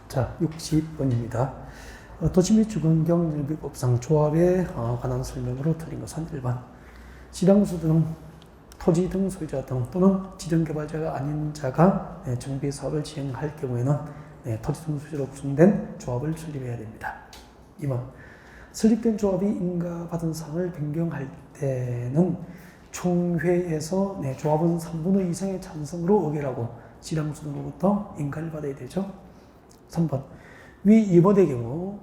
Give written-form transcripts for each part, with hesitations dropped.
자, 60번입니다. 도시 및 주거환경정비법상 조합에 관한 설명으로 틀린 것은 1번. 지량수 등 토지 등 소유자 등 또는 지정개발자가 아닌 자가 정비 사업을 진행할 경우에는 토지 등 소유자로 구성된 조합을 설립해야 됩니다. 2번. 설립된 조합이 인가받은 사항을 변경할 때는 총회에서 조합은 3분의 2 이상의 찬성으로 의결하고 지량수 등으로부터 인가를 받아야 되죠. 3번. 위 2번의 경우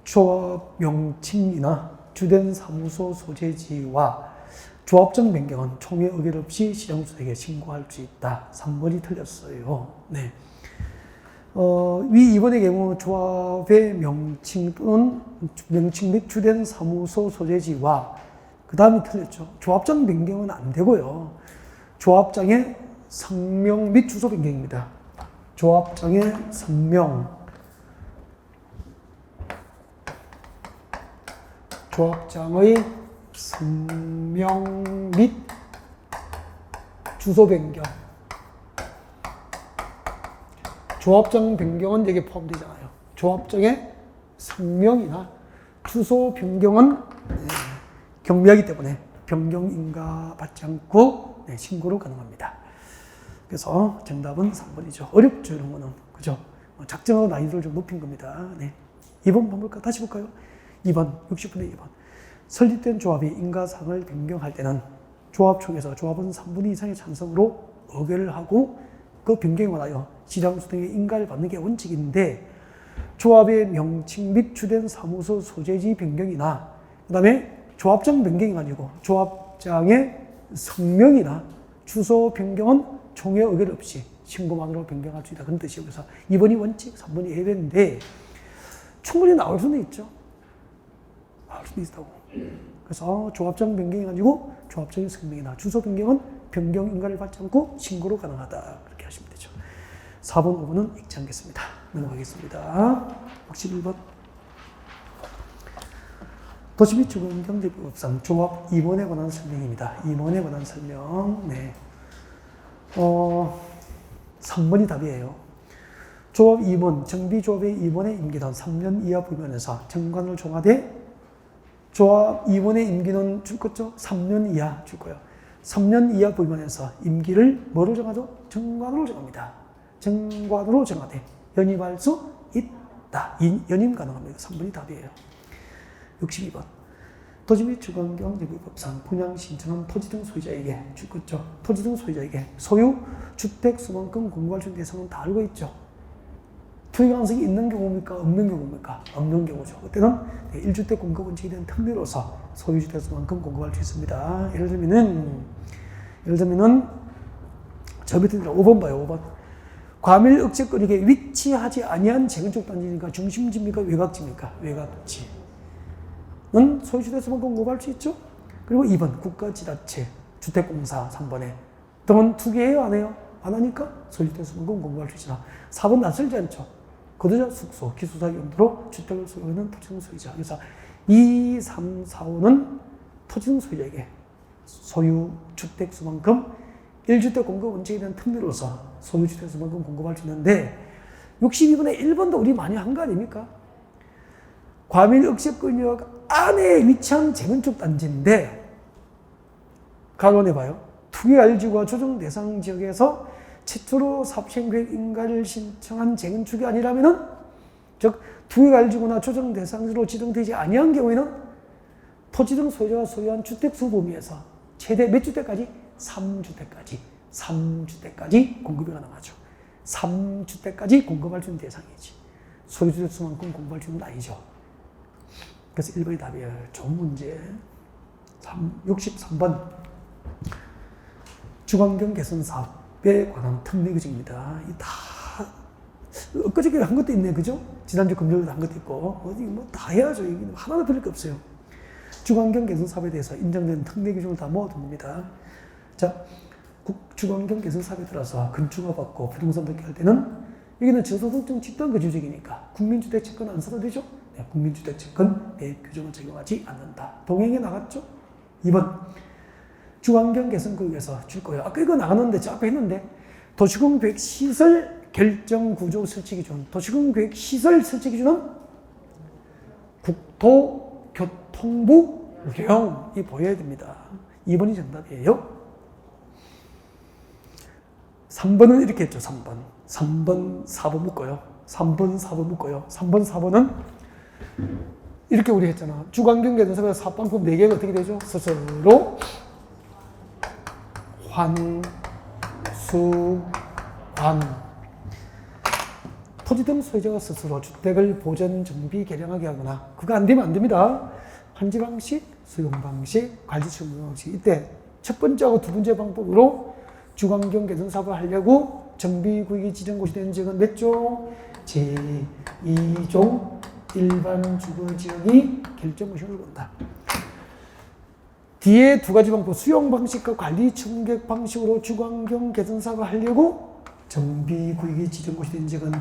조합 명칭이나 주된 사무소 소재지와 조합장 변경은 총회 의결 없이 시장수에게 신고할 수 있다. 3번이 틀렸어요. 네. 위 2번의 경우 조합의 명칭 또는 명칭 및 주된 사무소 소재지와 그 다음이 틀렸죠. 조합장 변경은 안 되고요. 조합장의 성명 및 주소 변경입니다. 조합장의 성명, 조합장의 성명 및 주소 변경. 조합장 변경은 여기에 포함되잖아요. 조합장의 성명이나 주소 변경은 경미하기 때문에 변경 인가 받지 않고 신고로 가능합니다. 그래서 정답은 3번이죠. 어렵죠, 이런 거는. 그죠? 작정하고 난이도를 좀 높인 겁니다. 네. 2번 한번 볼까요? 다시 볼까요? 2번, 60분의 2번. 설립된 조합이 인가사항을 변경할 때는 조합총회에서 조합은 3분의 2 이상의 찬성으로 의결을 하고 그 변경에 관하여 지량수 등의 인가를 받는 게 원칙인데 조합의 명칭 및 주된 사무소 소재지 변경이나 그 다음에 조합장 변경이 아니고 조합장의 성명이나 주소 변경은 총회 의결 없이 신고만으로 변경할 수 있다. 그런 뜻이에요. 그래서 2번이 원칙, 3번이 예외인데 충분히 나올 수는 있죠. 나올 수도 있다고. 그래서 조합장 변경이 아니고 조합장의 성명이나 주소 변경은 변경 인가를 받지 않고 신고로 가능하다. 그렇게 하시면 되죠. 4번, 5번은 읽지 않겠습니다. 넘어가겠습니다. 61번. 도시 및 주거환경정비법상 조합 2번에 관한 설명입니다. 2번에 관한 설명. 네. 3번이 답이에요. 조합 2번, 정비조합의 2번에 임기는 3년 이하 부면에서 정관을 정하되 조합 2번의 임기는 줄 거죠? 3년 이하 줄 거예요. 3년 이하 부면에서 임기를 뭐로 정하죠? 정관으로 정합니다. 정관으로 정하되 연임할 수 있다. 연임 가능합니다. 3번이 답이에요. 62번. 토지 및 주거환경정비법상 분양 신청한 토지 등 소유자에게 줄 거죠. 토지 등 소유자에게 소유 주택 수만큼 공급할 수 있는 대상은 다 알고 있죠. 투기 가능성이 있는 경우입니까? 없는 경우입니까? 없는 경우죠. 그때는 1주택 공급 원칙이 된 특례로서 소유 주택 수만큼 공급할 수 있습니다. 예를 들면은 저 밑에 5번 봐요. 5번. 과밀 억제거리에 위치하지 아니한 재건축 단지니까 중심지입니까? 외곽지입니까? 외곽지. 는 소유주택수만큼 공급할 수 있죠. 그리고 2번 국가지자체, 주택공사 3번에 등은 투기해요? 안 해요? 안 하니까 소유주택수만큼 공급할 수 있으나 4번 낯설지 않죠. 거주자, 숙소, 기숙사 용도로 주택을 소유하는 토지등 소유자. 그래서 2, 3, 4, 5는 토지등 소유자에게 소유 주택수만큼 1주택 공급 원칙에 대한 특례로서 소유주택수만큼 공급할 수 있는데 62번에 1번도 우리 많이 한 거 아닙니까? 과밀 억제권역 안에 위치한 재건축 단지인데 가론해봐요. 투기알지구와 조정 대상 지역에서 최초로 사업시행계획 인가를 신청한 재건축이 아니라면은 즉 투기알지구나 조정 대상지로 지정되지 아니한 경우에는 토지 등 소유자가 소유한 주택수 범위에서 최대 몇 주택까지? 3주택까지 공급이 가능하죠. 3주택까지 공급할 수 있는 대상이지. 소유주택 수만큼 공급할 수 있는 건 아니죠. 그래서 1번이 답이에요. 좋은 문제. 63번. 주거환경 개선 사업에 관한 특례 규정입니다. 이 다, 엊그저께 한 것도 있네. 그죠? 지난주 금요일에 한 것도 있고. 어디 뭐 다 해야죠. 이게 하나도 틀릴 게 없어요. 주거환경 개선 사업에 대해서 인정된 특례 규정을 다 모아둡니다. 자, 주거환경 개선 사업에 따라서 건축허가 받고 부동산 등기할 때는 여기는 저소득층 집단 거주지역이니까 국민주택 채권 안 써도 되죠? 네, 국민주택 채권 내 규정을 적용하지 않는다. 동행에 나갔죠? 2번. 주거환경 개선 구역에서 줄 거예요. 아까 이거 나갔는데 저 앞에 했는데 도시공백 시설 결정구조 설치기준, 도시군계획 시설 설치기준은 국토교통부령이 보여야 됩니다. 2번이 정답이에요. 3번은 이렇게 했죠. 3번, 4번 묶어요. 3번, 4번 묶어요. 3번, 4번은 이렇게 우리 했잖아. 주관경계선사가 사방법 4개가 어떻게 되죠? 스스로 환수관 토지 등 소유자가 스스로 주택을 보전, 정비, 개량하게 하거나 그거 안 되면 안 됩니다. 환지 방식, 수용 방식, 관리 처분 방식. 이때 첫 번째하고 두 번째 방법으로 주관경 개선 사업을 하려고 정비구역이 지정곳이 되는 지역은 몇 종? 제2종 일반 주거지역이 결정구역을 건다. 뒤에 두 가지 방법, 수용 방식과 관리 청객 방식으로 주관경 개선 사업을 하려고 정비구역이 지정곳이 된 지역은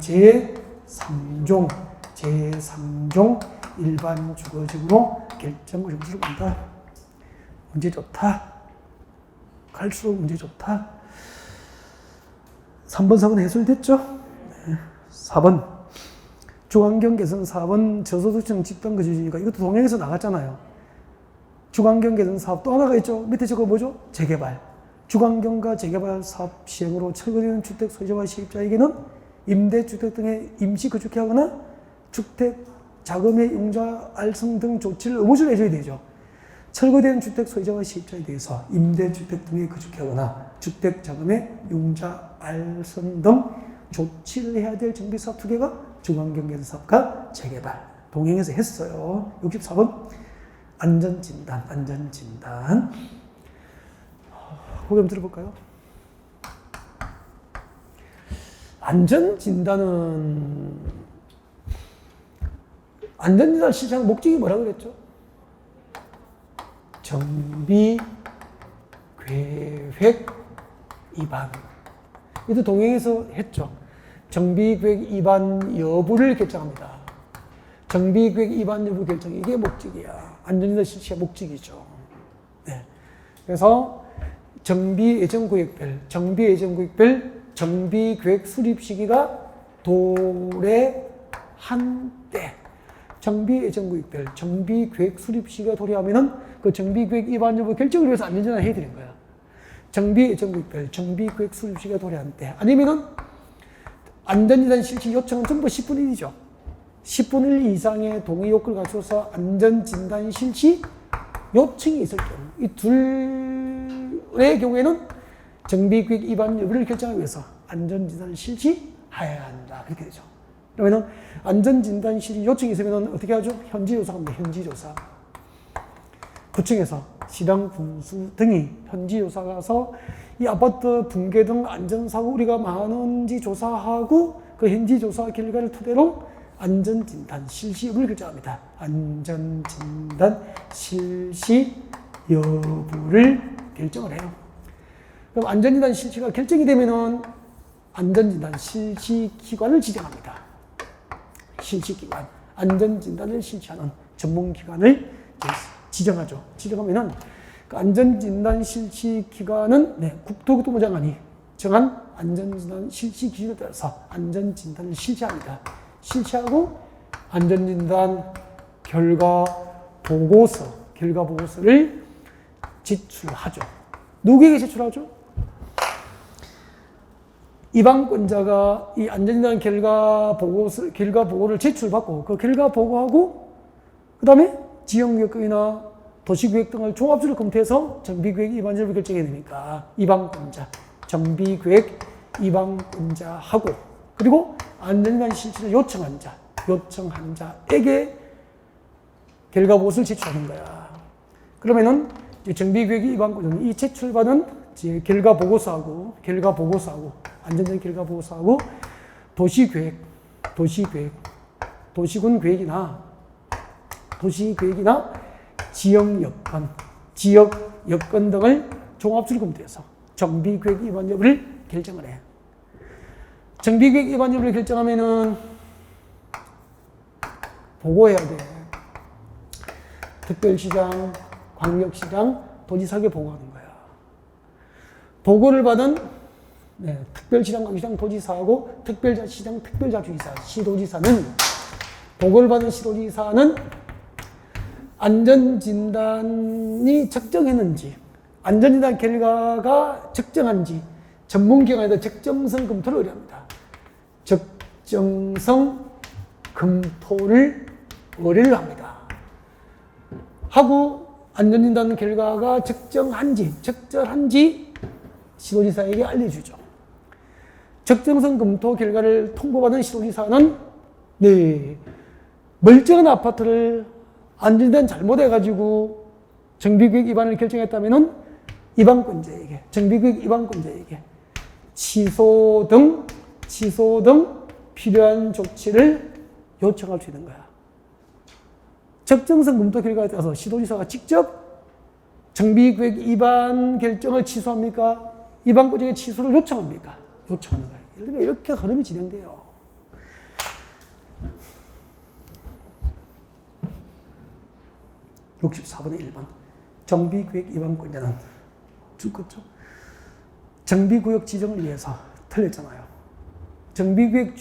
제3종 일반 주거지역으로 결정구역을 건다. 문제 좋다. 갈수록 문제 좋다. 3번, 4번 해설됐죠? 네. 4번. 주관경 개선 사업은 저소득층 집단 거주지니까 이것도 동행에서 나갔잖아요. 주관경 개선 사업 또 하나가 있죠. 밑에 저거 뭐죠? 재개발. 주관경과 재개발 사업 시행으로 철거되는 주택 소유자와 세입자에게는 임대주택 등에 임시 거주케 하거나 주택 자금의 융자 알선 등 조치를 의무적으로 해줘야 되죠. 철거된 주택 소유자와 세입자에 대해서 임대주택 등에 거주케 하거나 주택 자금의 융자 알선 등 조치를 해야 될 정비사업 2개가 주관경계사업과 재개발 동행해서 했어요. 64번 안전진단. 그거 좀 들어볼까요? 안전진단은 안전진단 실시하는 목적이 뭐라고 그랬죠? 정비 계획 위반. 이것도 동행해서 했죠. 정비 계획 위반 여부를 결정합니다. 정비 계획 위반 여부 결정, 이게 목적이야. 안전진단 실시가 목적이죠. 네. 그래서 정비 예정 구역별, 정비 계획 수립 시기가 도래한 때. 정비 예정 구역별, 정비 계획 수립 시기가 도래하면은 그 정비 계획 위반 여부 결정을 위해서 안전진단 해드린 거야. 정비 예정 구역별, 정비 계획 수립 시기가 도래한 때. 아니면은 안전진단 실시 요청은 전부 10분 1이죠. 10분 1 이상의 동의 요건을 갖춰서 안전진단 실시 요청이 있을 경우, 이 둘의 경우에는 정비계획 위반 여부를 결정하기 위해서 안전진단을 실시해야 한다. 그렇게 되죠. 그러면은 안전진단 실시 요청이 있으면 어떻게 하죠? 현지조사 합니다. 현지조사. 구청에서 시당, 군수 등이 현지조사 가서 이 아파트 붕괴 등 안전사고 우리가 많은지 조사하고 그 현지조사 결과를 토대로 안전진단 실시 여부를 결정합니다. 안전진단 실시 여부를 결정을 해요. 그럼 안전진단 실시가 결정이 되면은 안전진단 실시 기관을 지정합니다. 실시기관. 안전진단을 실시하는 전문기관을 지정하죠. 지정하면은 그 안전진단 실시 기관은 국토교통부 장관이 정한 안전진단 실시 기준에 따라서 안전진단을 실시합니다. 실시하고 안전진단 결과 보고서를 제출하죠. 누구에게 제출하죠? 이방권자가 이 안전진단 결과 보고를 제출받고 그 결과 보고하고 그 다음에 지역여건이나 도시계획 등을 종합적으로 검토해서 정비계획 위반 여부를 결정해야 되니까 이방권자, 정비계획 이방권자하고 그리고 안전진단 실시를 요청한 자에게 결과 보고서를 제출하는 거야. 그러면은 정비계획 위반권자는 이 제출받은 결과 보고서하고 안전진단 결과 보고서하고 도시군 계획이나 지역 여건 등을 종합적으로 검토해서 정비계획 위반 여부를 결정을 해. 정비계획 위반 여부를 결정하면은 보고해야 돼. 특별시장, 광역시장, 도지사에게 보고하는 거야. 보고를 받은 네, 특별시장, 도지사하고 특별자치장, 특별자주의사, 시도지사는 보고를 받은 시도지사는 안전진단이 적정했는지, 안전진단 결과가 적정한지 전문기관에서 적정성 검토를 의뢰합니다. 적정성 검토를 의뢰를 합니다. 하고 안전진단 결과가 적절한지 시도지사에게 알려주죠. 적정성 검토 결과를 통보받은 시도지사는 멀쩡한 아파트를 안전진단 잘못해가지고 정비구역 위반을 결정했다면은 정비구역 위반권자에게 취소 등 필요한 조치를 요청할 수 있는 거야. 적정성 검토 결과에 따라서 시도지사가 직접 정비구역 위반 결정을 취소합니까? 위반권자에게 취소를 요청합니까? 요청하는 거예요. 예를 들면 이렇게 흐름이 진행돼요. (64번의 1번) 정비구역 위반권자는 죽겠죠. 정비구역 지정을 위해서 틀렸잖아요. 정비구역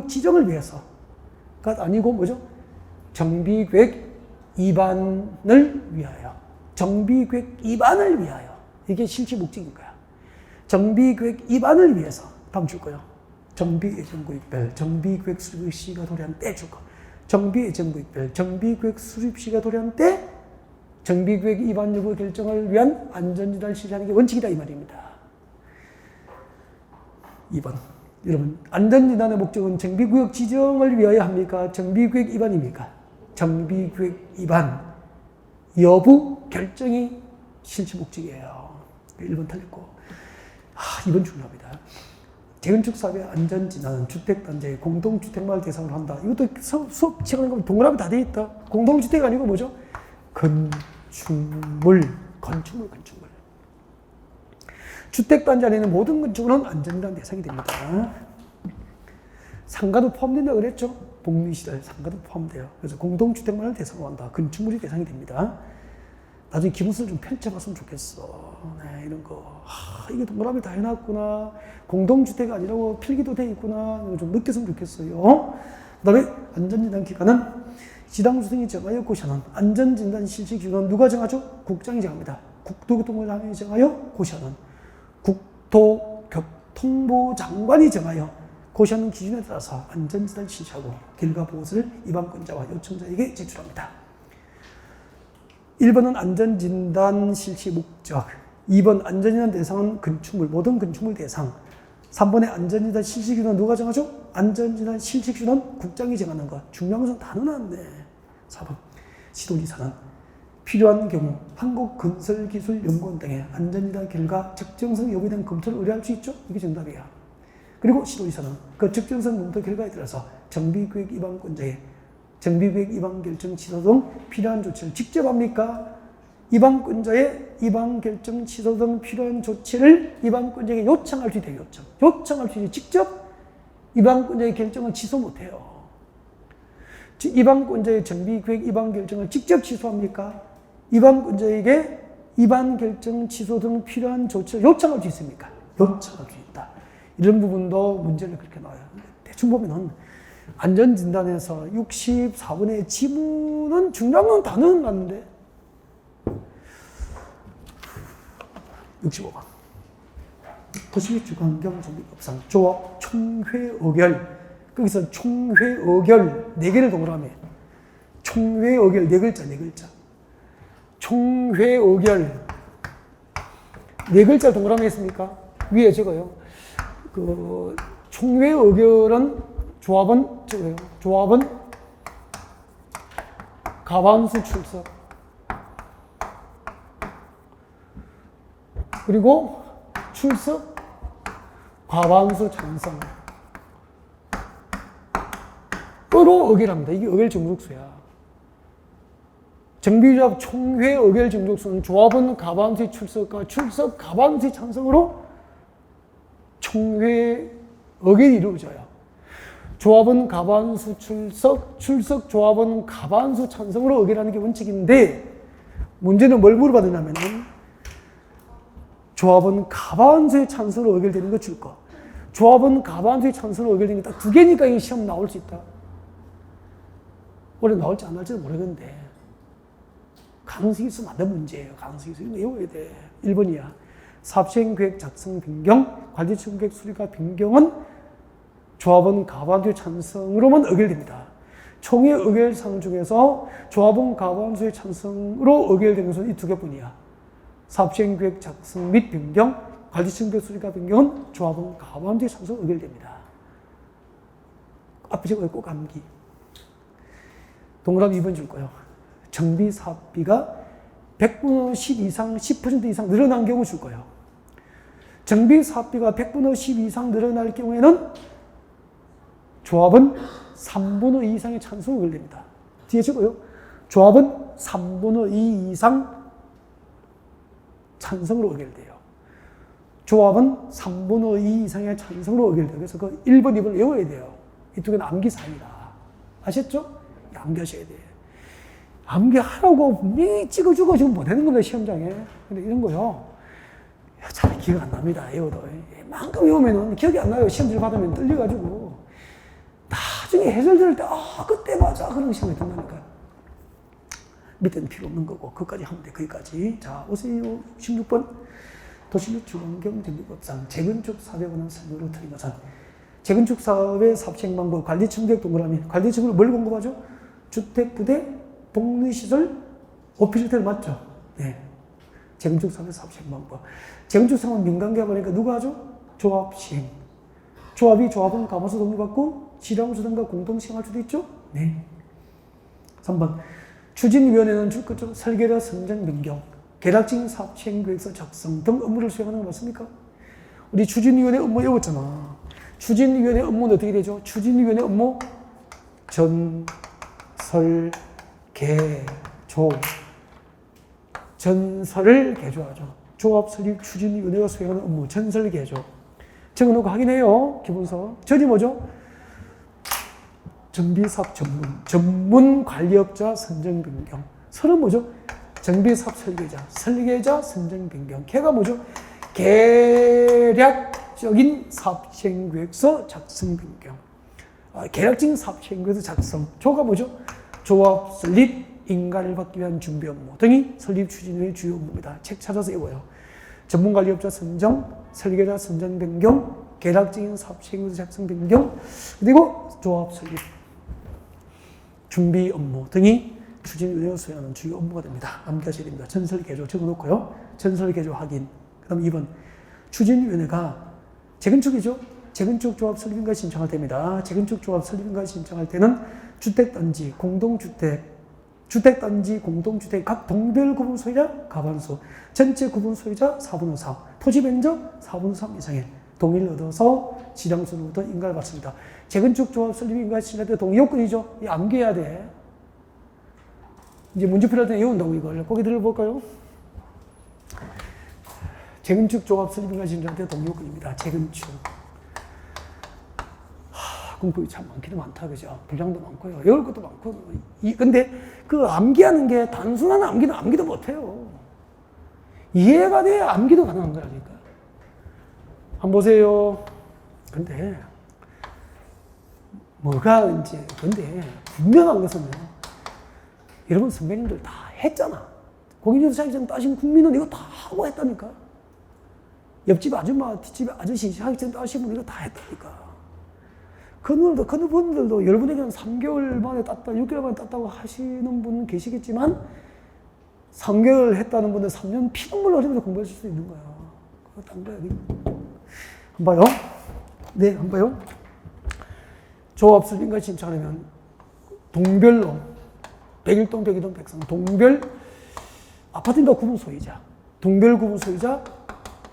지정을 위해서가 아니고 뭐죠? 정비구역 위반을 위하여. 정비구역 위반을 위하여. 이게 실시 목적인 거야. 정비구역 위반을 위해서. 다음 줄 거예요. 정비예정구역별, 정비구역 수립시가 도래한 때 줄 거. 정비예정구역별, 정비구역 수립시가 도래한 때 정비구역 위반 여부 결정을 위한 안전진단을 실시하는 게 원칙이다 이 말입니다. 2번. 여러분, 안전진단의 목적은 정비구역 지정을 위하여 합니까? 정비구역 위반입니까? 정비구역 위반 여부 결정이 실시 목적이에요. 1번 틀렸고. 2번 중요합니다. 재건축사업의 안전진단은 주택단지의 공동주택만을 대상으로 한다. 이것도 수업 시간에 보면 동그라미 다 돼 있다. 공동주택이 아니고 뭐죠? 건축물. 주택단지 안에 있는 모든 건축물은 안전진단 대상이 됩니다. 상가도 포함된다고 그랬죠? 복리시설, 상가도 포함돼요. 그래서 공동주택만을 대상으로 한다. 건축물이 대상이 됩니다. 나중에 기본서를 좀 펼쳐봤으면 좋겠어. 네, 이런 거. 이게 동그라미 다 해놨구나. 공동주택이 아니라고 필기도 돼 있구나. 이거 좀 느꼈으면 좋겠어요. 그 다음에 안전진단 기간은 지방주택이 정하여 고시하는 안전진단 실시 기준은 누가 정하죠? 국장이 정합니다. 국토교통부장이 정하여 고시하는 국토교통부 장관이 정하여 고시하는 기준에 따라서 안전진단을 실시하고 결과 보고서를 위반권자와 요청자에게 제출합니다. 1번은 안전진단 실시 목적, 2번 안전진단 대상은 건축물, 모든 건축물 대상, 3번의 안전진단 실시 기준은 누가 정하죠? 안전진단 실시 기준은 국장이 정하는 것. 중요한 것은 다 넣어놨네. 4번 시도지사는 필요한 경우 한국건설기술연구원 등의 안전진단 결과 적정성 여부에 대한 검토를 의뢰할 수 있죠? 이게 정답이야. 그리고 시도지사는 그 적정성 검토 결과에 따라서 정비구역 위반권자의 정비구역 위반 결정 취소 등 필요한 조치를 직접 합니까? 위반권자의 위반 결정 취소 등 필요한 조치를 위반권자에게 요청할 수 있대요. 요청할 수 있지 직접 위반권자의 결정을 취소 못해요. 위반권자의 정비구역 위반 결정을 직접 취소합니까? 위반권자에게 위반 결정 취소 등 필요한 조치를 요청할 수 있습니까? 요청할 수 있다. 이런 부분도 문제를 그렇게 나와요. 대충 보면은 안전진단에서 64번의 지문은 중요한 건 다 넣어놨는데 65번 도시주거환경정비법상 조합 총회의결 거기서 총회의결 4개를 동그라미 총회의결 4글자 4글자 총회의결 4글자 동그라미 했습니까? 위에 적어요. 그 총회의결은 조합은 적어요. 조합은 과반수 출석 그리고 출석 과반수 찬성 으로 의결합니다. 이게 의결 정족수야. 정비조합 총회 의결 정족수는 조합은 과반수의 출석과 출석 과반수의 찬성으로 총회 의결이 이루어져요. 조합은 과반수 출석, 출석 조합은 과반수 찬성으로 의결하는 게 원칙인데 문제는 뭘 물어봤냐면은 조합은 가반수의 찬성으로 의결되는 거 줄 거. 조합은 가반수의 찬성으로 의결되는 게 딱 두 개니까 이 시험 나올 수 있다. 올해 나올지 안 나올지는 모르겠는데 가능성이 있으면 안 되는 문제예요. 가능성이 있으면 외워야 돼. 1번이야. 사업시행계획 작성 변경, 관리청계획 수리가 변경은 조합원 가반수의 찬성으로만 의결됩니다. 총회 의결사항 중에서 조합원 가반수의 찬성으로 의결되는 것은 이 두 개뿐이야. 사업시행계획 작성 및 변경, 관리청계획 수리가 변경은 조합원 가반수의 찬성으로 의결됩니다. 앞에 제가 꼭 암기. 동그라미 2번 줄 거예요. 정비 사업비가 100분의 10 이상, 10% 이상 늘어난 경우 줄 거예요. 정비 사업비가 100분의 10 이상 늘어날 경우에는 조합은 3분의 2 이상의 찬성을 의결됩니다. 뒤에 적어요. 조합은 3분의 2 이상 찬성으로 의결돼요. 조합은 3분의 2 이상의 찬성으로 의결돼요. 그래서 그 1번, 2번 외워야 돼요. 이 두 개는 암기사항이다. 아셨죠? 암기하셔야 돼요. 암기하라고 분명히 찍어주고 지금 못하는 겁니다, 시험장에. 근데 이런 거요. 잘 기억 안 납니다, 외워도. 만큼 외우면은 기억이 안 나요. 시험지를 받으면 떨려가지고. 나중에 해설될 때, 그때 맞아. 그런 시험이 든다니까요. 밑에는 필요 없는 거고, 그것까지 하면 돼, 거기까지. 자, 오세요. 16번. 도시력 주관경 정비법상, 재건축 사업에 관한 설명으로 틀린 것은, 재건축 사업의 사업시행 방법, 관리청계획 동그라미. 관리청을 뭘 공급하죠? 주택, 부대, 복리시설, 오피스텔 맞죠? 네. 재건축 사업의 사업시행 방법. 재건축 사업은 민간계약 하니까 누가 하죠? 조합 시행. 조합이 조합은 가만수 동의받고 지량수단과 공동 시행할 수도 있죠? 네. 3번. 추진위원회는 그쪽 설계라 선정 변경, 계략적인 사업 시행 계획서 작성 등 업무를 수행하는 거 맞습니까? 우리 추진위원회 업무 외웠잖아. 추진위원회 업무는 어떻게 되죠? 추진위원회 업무 전설, 개조. 전설을 개조하죠. 조합 설립 추진위원회가 수행하는 업무 전설 개조. 적어놓고 확인해요. 기본서. 전이 뭐죠? 정비사업 전문 관리업자 선정 변경. 설은 뭐죠? 정비사업 설계자 선정 변경. 걔가 뭐죠? 계략적인 사업 시행 계획서 작성 변경. 계략적인 사업 시행 계획서 작성. 조가 뭐죠? 조합 설립, 인가를 받기 위한 준비 업무 등이 설립 추진의 주요 업무입니다. 책 찾아서 외워요. 전문 관리업자 선정, 설계자 선정 변경, 계략적인 사업 시행 계획서 작성 변경, 그리고 조합 설립, 준비 업무 등이 추진위원회가 수행하는 주요 업무가 됩니다. 암기하셔야 됩니다. 전설 개조 적어놓고요. 전설 개조 확인. 그 다음 2번. 추진위원회가 재건축이죠. 재건축 조합 설립인가 신청할 때입니다. 재건축 조합 설립인가 신청할 때는 주택단지, 공동주택, 주택단지, 공동주택 각 동별 구분 소유자 과반수, 전체 구분 소유자 4분의 3, 토지 면적 4분의 3 이상의 동의를 얻어서 지량수로부터 인가를 받습니다. 재건축 조합 설립 인가 신청할 때 동의 요건이죠. 이 암기해야 돼. 이제 문제풀이 할 때 외운다고 이걸. 거기 들어볼까요? 재건축 조합 설립 인가 신청할 때 동의 요건입니다. 재건축. 공부이 참 많기도 많다, 그죠? 분량도 많고요. 외울 것도 많고. 근데 그 암기하는 게 단순한 암기는 암기도 못해요. 이해가 돼야 암기도 가능한 거라니까. 한번 보세요. 근데, 근데, 분명한 것은, 여러분 선배님들 다 했잖아. 공인중개사시험 따신 국민은 이거 다 하고 했다니까. 옆집 아줌마, 뒷집 아저씨 시험시험 따신 분 이거 다 했다니까. 그분들도 여러분에게는 3개월 만에 땄다, 6개월 만에 땄다고 하시는 분 계시겠지만 3개월 했다는 분들 3년 피눈물 흘리면서 공부하실 수 있는 거야. 그거 딴 거야. 한번 봐요. 네, 한번 봐요. 조합 설립인가 신청하려면 동별로 101동, 102동, 103 동별 아파트인가 구분 소유자, 동별 구분 소유자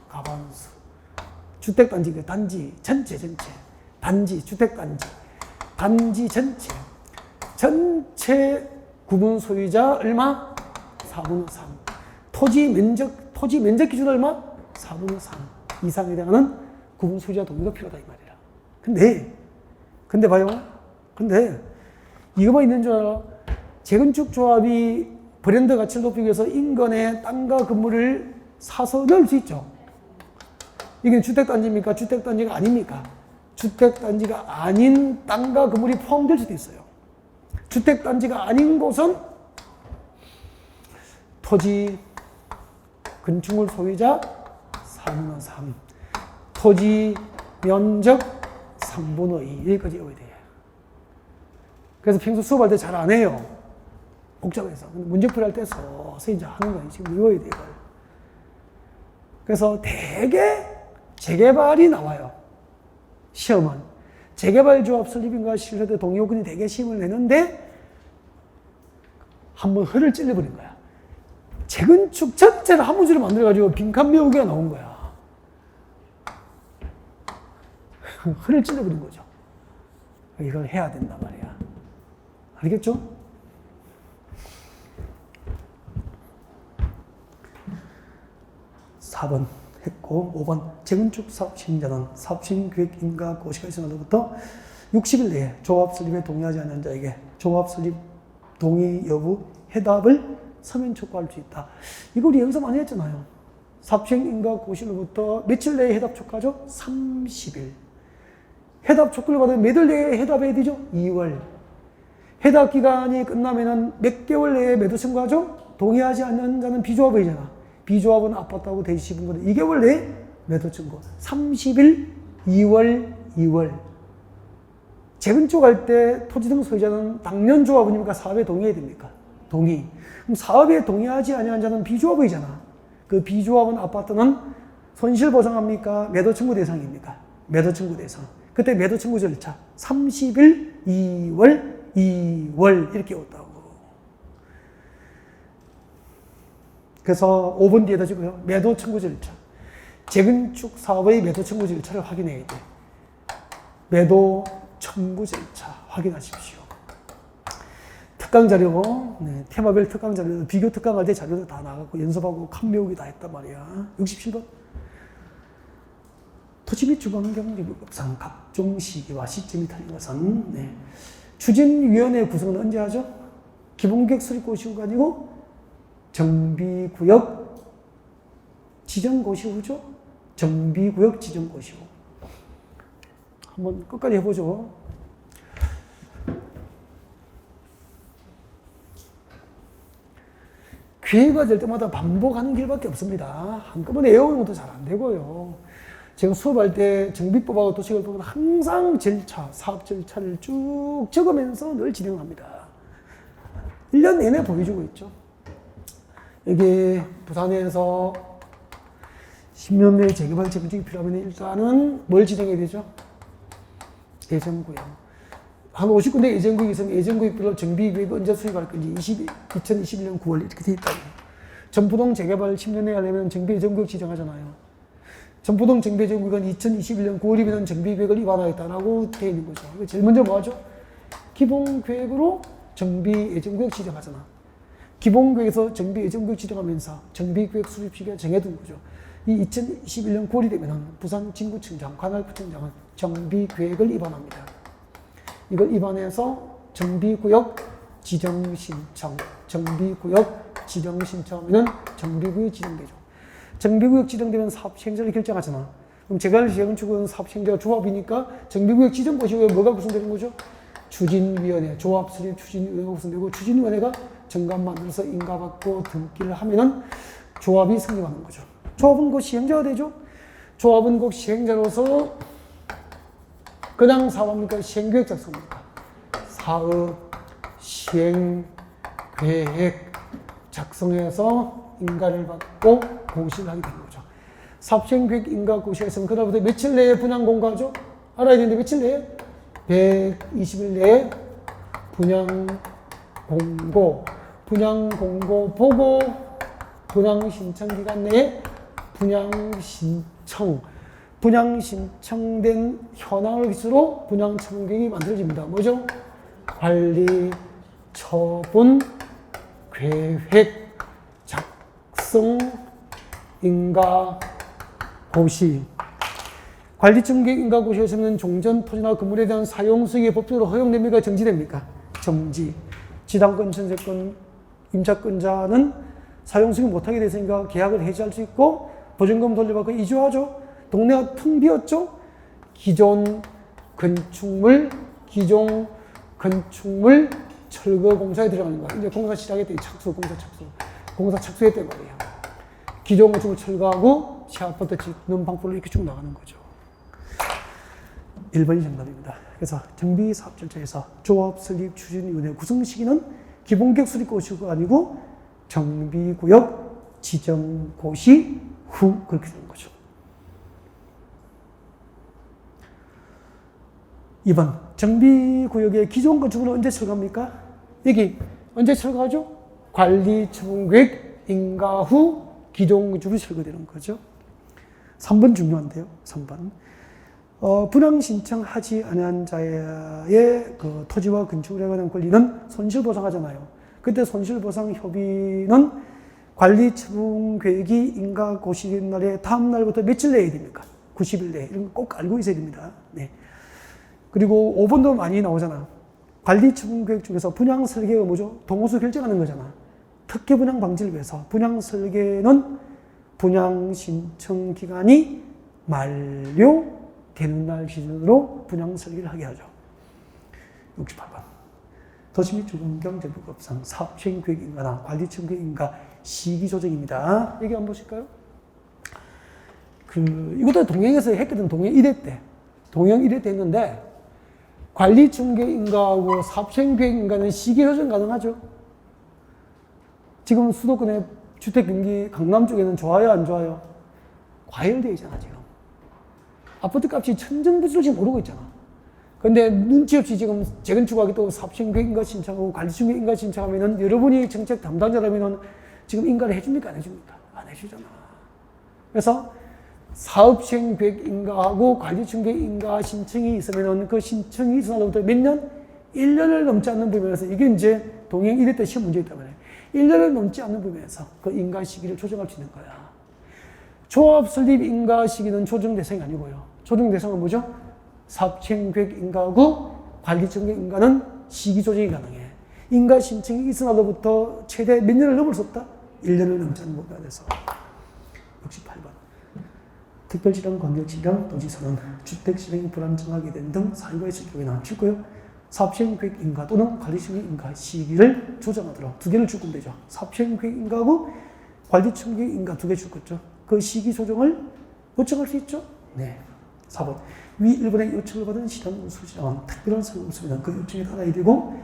과반수, 주택단지, 단지 전체 단지, 주택단지, 단지 전체 구분 소유자 얼마? 4분의 3. 토지 면적 기준 얼마? 4분의 3 이상에 해당하는 구분 소유자 동의가 필요하다 이 말이야. 근데 봐요. 근데 이거만 있는 줄 알아? 재건축 조합이 브랜드 가치를 높이기 위해서 인근에 땅과 건물을 사서 넣을 수 있죠. 이게 주택단지입니까? 주택단지가 아닙니까? 주택단지가 아닌 땅과 건물이 포함될 수도 있어요. 주택단지가 아닌 곳은 토지, 건축물 소유자 3분의 3, 토지 면적 3분의 2 여기까지 외워야 돼요. 그래서 평소 수업할 때 잘 안 해요. 복잡해서. 근데 문제풀이 할 때 서서히 이제 하는 거예요. 지금 외워야 돼요, 이걸. 그래서 대개 재개발이 나와요. 시험은. 재개발 조합 설립인가 실효대 동의요건이 대개 시험을 내는데 한번 허를 찔러버린 거야. 재건축 전체를 한 문제로 만들어가지고 빈칸 메우기가 나온 거야. 허를 찔러버린 거죠. 이걸 해야 된단 말이야. 알겠죠? (4번) 했고 5번 재건축 사업 시행자는 사업 시행 계획 인가 고시가 있은 날로부터 60일 내에 조합 설립에 동의하지 않는 자에게 조합 설립 동의 여부 해답을 서면 촉구할 수 있다. 이거 우리 여기서 많이 했잖아요. 사업 시행 인가 고시로부터 며칠 내에 해답 촉구하죠? 30일. 해답 촉구를 받으면 몇 월 내에 해답해야 되죠? 2월. 해답 기간이 끝나면은 몇 개월 내에 매도 청구하죠? 동의하지 않는 자는 비조합이잖아. 비조합은 아파트하고 대지시분 거든 2개월 내에 매도 청구. 30일, 2월. 재건축 할 때 토지 등 소유자는 당년 조합원입니까? 사업에 동의해야 됩니까? 동의. 그럼 사업에 동의하지 아니한 자는 비조합이잖아. 그 비조합원 아파트는 손실 보상합니까? 매도 청구 대상입니까? 매도 청구 대상. 그때 매도 청구 절차 30일, 2월 이렇게 왔다고. 그래서 5번 뒤에다 주고요. 매도 청구 절차. 재건축 사업의 매도 청구 절차를 확인해야 돼. 매도 청구 절차 확인하십시오. 특강 자료, 네, 테마별 특강 자료, 비교 특강할 때 자료도 다 나갔고 연습하고 칸 메우기 다 했단 말이야. 67번. 토지 및 주거환경 법상 각종 시기와 시점이 틀린 것은 네. 추진위원회 구성은 언제 하죠? 기본계획 수립고시후가 아니고 정비구역 지정고시후죠? 정비구역 지정고시후. 한번 끝까지 해보죠. 기회가 될 때마다 반복하는 길밖에 없습니다. 한꺼번에 외우는 것도 잘 안 되고요. 제가 수업할 때 정비법하고 도시계획법은 항상 절차, 사업 절차를 쭉 적으면서 늘 진행합니다. 1년 내내 보여주고 있죠. 여기 부산에서 10년 내에 재개발 재건축이 필요하면 일단은 뭘 진행해야 되죠? 예정구역. 한 50군데 예정구역이 있으면 예정구역별로 정비구역이 언제 수립할 건지 2021년 9월 이렇게 돼 있다. 전부동 재개발 10년 내에 하려면 정비 예정구역 지정하잖아요. 전부동 정비 예정구역은 2021년 9월이면 정비계획을 위반하였다라고 되어 있는 거죠. 제일 먼저 뭐 하죠? 기본계획으로 정비 예정구역 지정하잖아. 기본계획에서 정비 예정구역 지정하면서 정비계획 수립 시기가 정해둔 거죠. 이 2021년 9월이 되면 부산 진구청장, 관할구청장은 정비계획을 위반합니다. 이걸 위반해서 정비구역 지정신청, 정비구역 지정신청하면 정비구역 지정되죠. 정비구역 지정되면 사업 시행자를 결정하잖아. 그럼 재개발 재건축은 사업 시행자가 조합이니까 정비구역 지정고시에 뭐가 구성되는 거죠? 추진위원회, 조합 수립 추진위원회가 구성되고 추진위원회가 정관 만들어서 인가받고 등기를 하면은 조합이 성립하는 거죠. 조합은 곧 시행자가 되죠. 조합은 곧 시행자로서 그냥 사업합니까? 시행계획 작성합니까? 사업 시행 계획 작성해서 인가를 받고 공시를 하게 되는 거죠. 사업 시행 계획 인가 공시가 있으면 그다음부터 며칠 내에 분양 공고하죠? 알아야 되는데 며칠 내에? 120일 내에 분양 공고 보고 분양 신청 기간 내에 분양 신청된 현황을 기초로 분양 청객이 만들어집니다. 뭐죠? 관리, 처분, 계획, 작성, 인가, 고시. 관리청객 인가 고시에서는 종전 토지나 건물에 대한 사용 수익이 법적으로 허용됩니까? 정지됩니까? 정지. 지당권, 전세권, 임차권자는 사용 수익 못하게 됐으니까 계약을 해지할 수 있고 보증금 돌려받고 이주하죠. 동네가 텅 비었죠? 기존 건축물 철거 공사에 들어가는 거야. 이제 공사 시작했더니 공사 착수했단 말이에요. 기존 건축물 철거하고 새 아파트 짓는 방법으로 이렇게 쭉 나가는 거죠. 1번이 정답입니다. 그래서 정비사업절차에서 조합 설립 추진위원회 구성 시기는 기본계획 수립 고시가 아니고 정비구역 지정 고시 후 그렇게 되는 거죠. 2번 정비구역의 기존 건축물은 언제 철거합니까? 여기 언제 철거하죠? 관리처분계획 인가 후 기존 건축물이 철거되는 거죠. 3번 중요한데요. 3번 분양 신청하지 않은 자의 그 토지와 건축물에 관한 권리는 손실보상하잖아요. 그때 손실보상 협의는 관리처분계획이 인가 고시된 날에 다음 날부터 며칠 내에 됩니까? 90일 내에. 이런 거 꼭 알고 있어야 됩니다. 네. 그리고 5번도 많이 나오잖아. 관리처분계획 중에서 분양 설계가 뭐죠? 동호수 결정하는 거잖아. 특혜 분양 방지를 위해서 분양 설계는 분양 신청 기간이 만료되는 날 기준으로 분양 설계를 하게 하죠. 68번. 도시 및 주변경제법상 사업 시행 계획 인가나 관리처분 계획 인가 시기 조정입니다. 여기 한번 보실까요? 이것도 동행에서 했거든. 동행 1회 때. 동행 1회 때 했는데 관리처분 계획 인가하고 사업 시행 계획 인가는 시기 조정 가능하죠. 지금 수도권의 주택 경기 강남 쪽에는 좋아요, 안 좋아요? 과열되어 있잖아, 지금. 아파트 값이 천정부지를 모르고 있잖아. 근데 눈치 없이 지금 재건축하기 또 사업시행계획인가 신청하고 관리시행계획인가 신청하면은 여러분이 정책 담당자라면은 지금 인가를 해줍니까? 안 해줍니까? 안 해주잖아. 그래서 사업시행계획인가하고 관리시행계획인가 신청이 있으면은 그 신청이 있은 날부터 몇 년? 1년을 넘지 않는 부분에서 이게 이제 동행 1회 때 시험 문제이기 때문에 1년을 넘지 않는 부분에서 그 인가 시기를 조정할 수 있는 거야. 조합 설립 인가 시기는 조정 대상이 아니고요. 조정 대상은 뭐죠? 사업시행계획 인가하고 관리처분 인가는 시기 조정이 가능해. 인가 신청이 있은 날로부터 최대 몇 년을 넘을 수 없다? 1년을 넘지 않는 부분에서. 68번. 특별지정, 광역지정, 도지사는 주택 실행이 불안정하게 된 등 사유가 있을 경우에는 칠고요. 사업시행계획 인가 또는 관리처분 인가 시기를 조정하도록 두 개를 줄 건데 되죠. 사업시행계획 인가하고 관리처분 인가 두 개 줄 거죠. 그 시기 조정을 요청할 수 있죠? 네. 4번. 위 1번에 요청을 받은 시정수지장은 특별한 사유가 없으면 그 요청에 따라야 되고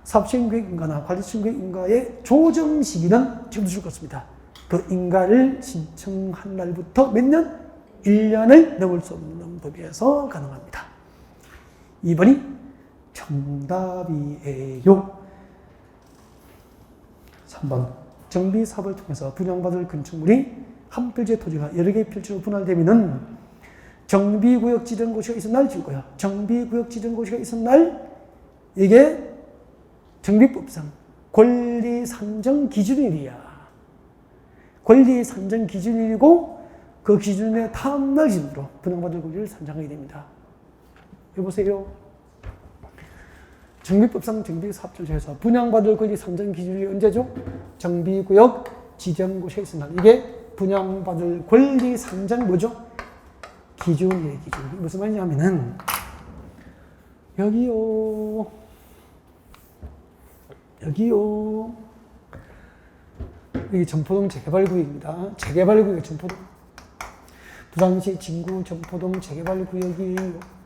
사업시행계획 인가나 관리처분 인가의 조정 시기는 지금 줄 것입니다. 그 인가를 신청한 날부터 몇 년? 1년을 넘을 수 없는 법에서 가능합니다. 2번이 정답이에요. 3번. 정비사업을 통해서 분양받을 건축물이 한 필지의 토지가 여러 개의 필지로 분할되면은 정비구역 지정고시가 있은 날 줄거야. 정비구역 지정고시가 있은 날 이게 정비법상 권리산정 기준일이야. 권리산정 기준일이고 그 기준의 다음날 기준으로 분양받을 권리를 산정하게 됩니다. 여보세요. 정비법상 정비사업절차에서 분양받을 권리 산정 기준이 언제죠? 정비구역 지정고시가 있은 날. 이게 분양받을 권리 산정 뭐죠? 기준이에요, 기준. 무슨 말이냐면은 여기요. 여기 전포동 재개발구역입니다. 재개발구역 전포동. 부산시 진구 전포동 재개발구역이에요.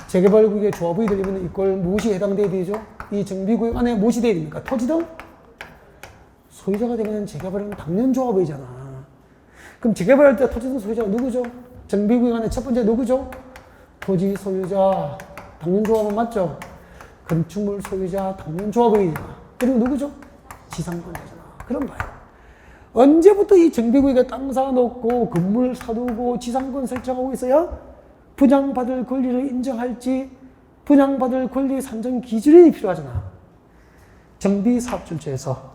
재개발구역에 조합이 되려면 이걸 무엇이 해당돼야 되죠? 이 정비구역 안에 무엇이 돼야 됩니까? 토지 등 소유자가 되면 재개발은 당연 조합이잖아. 그럼 재개발할 때 토지 등 소유자가 누구죠? 정비구역 안에 첫 번째 누구죠? 토지 소유자 당연 조합은 맞죠? 건축물 소유자 당연 조합이잖아. 그리고 누구죠? 지상권자잖아. 그럼 봐요. 언제부터 이 정비구역에 땅 사놓고 건물 사두고 지상권 설정하고 있어야 분양받을 권리를 인정할지 분양받을 권리 산정 기준이 필요하잖아. 정비사업절차에서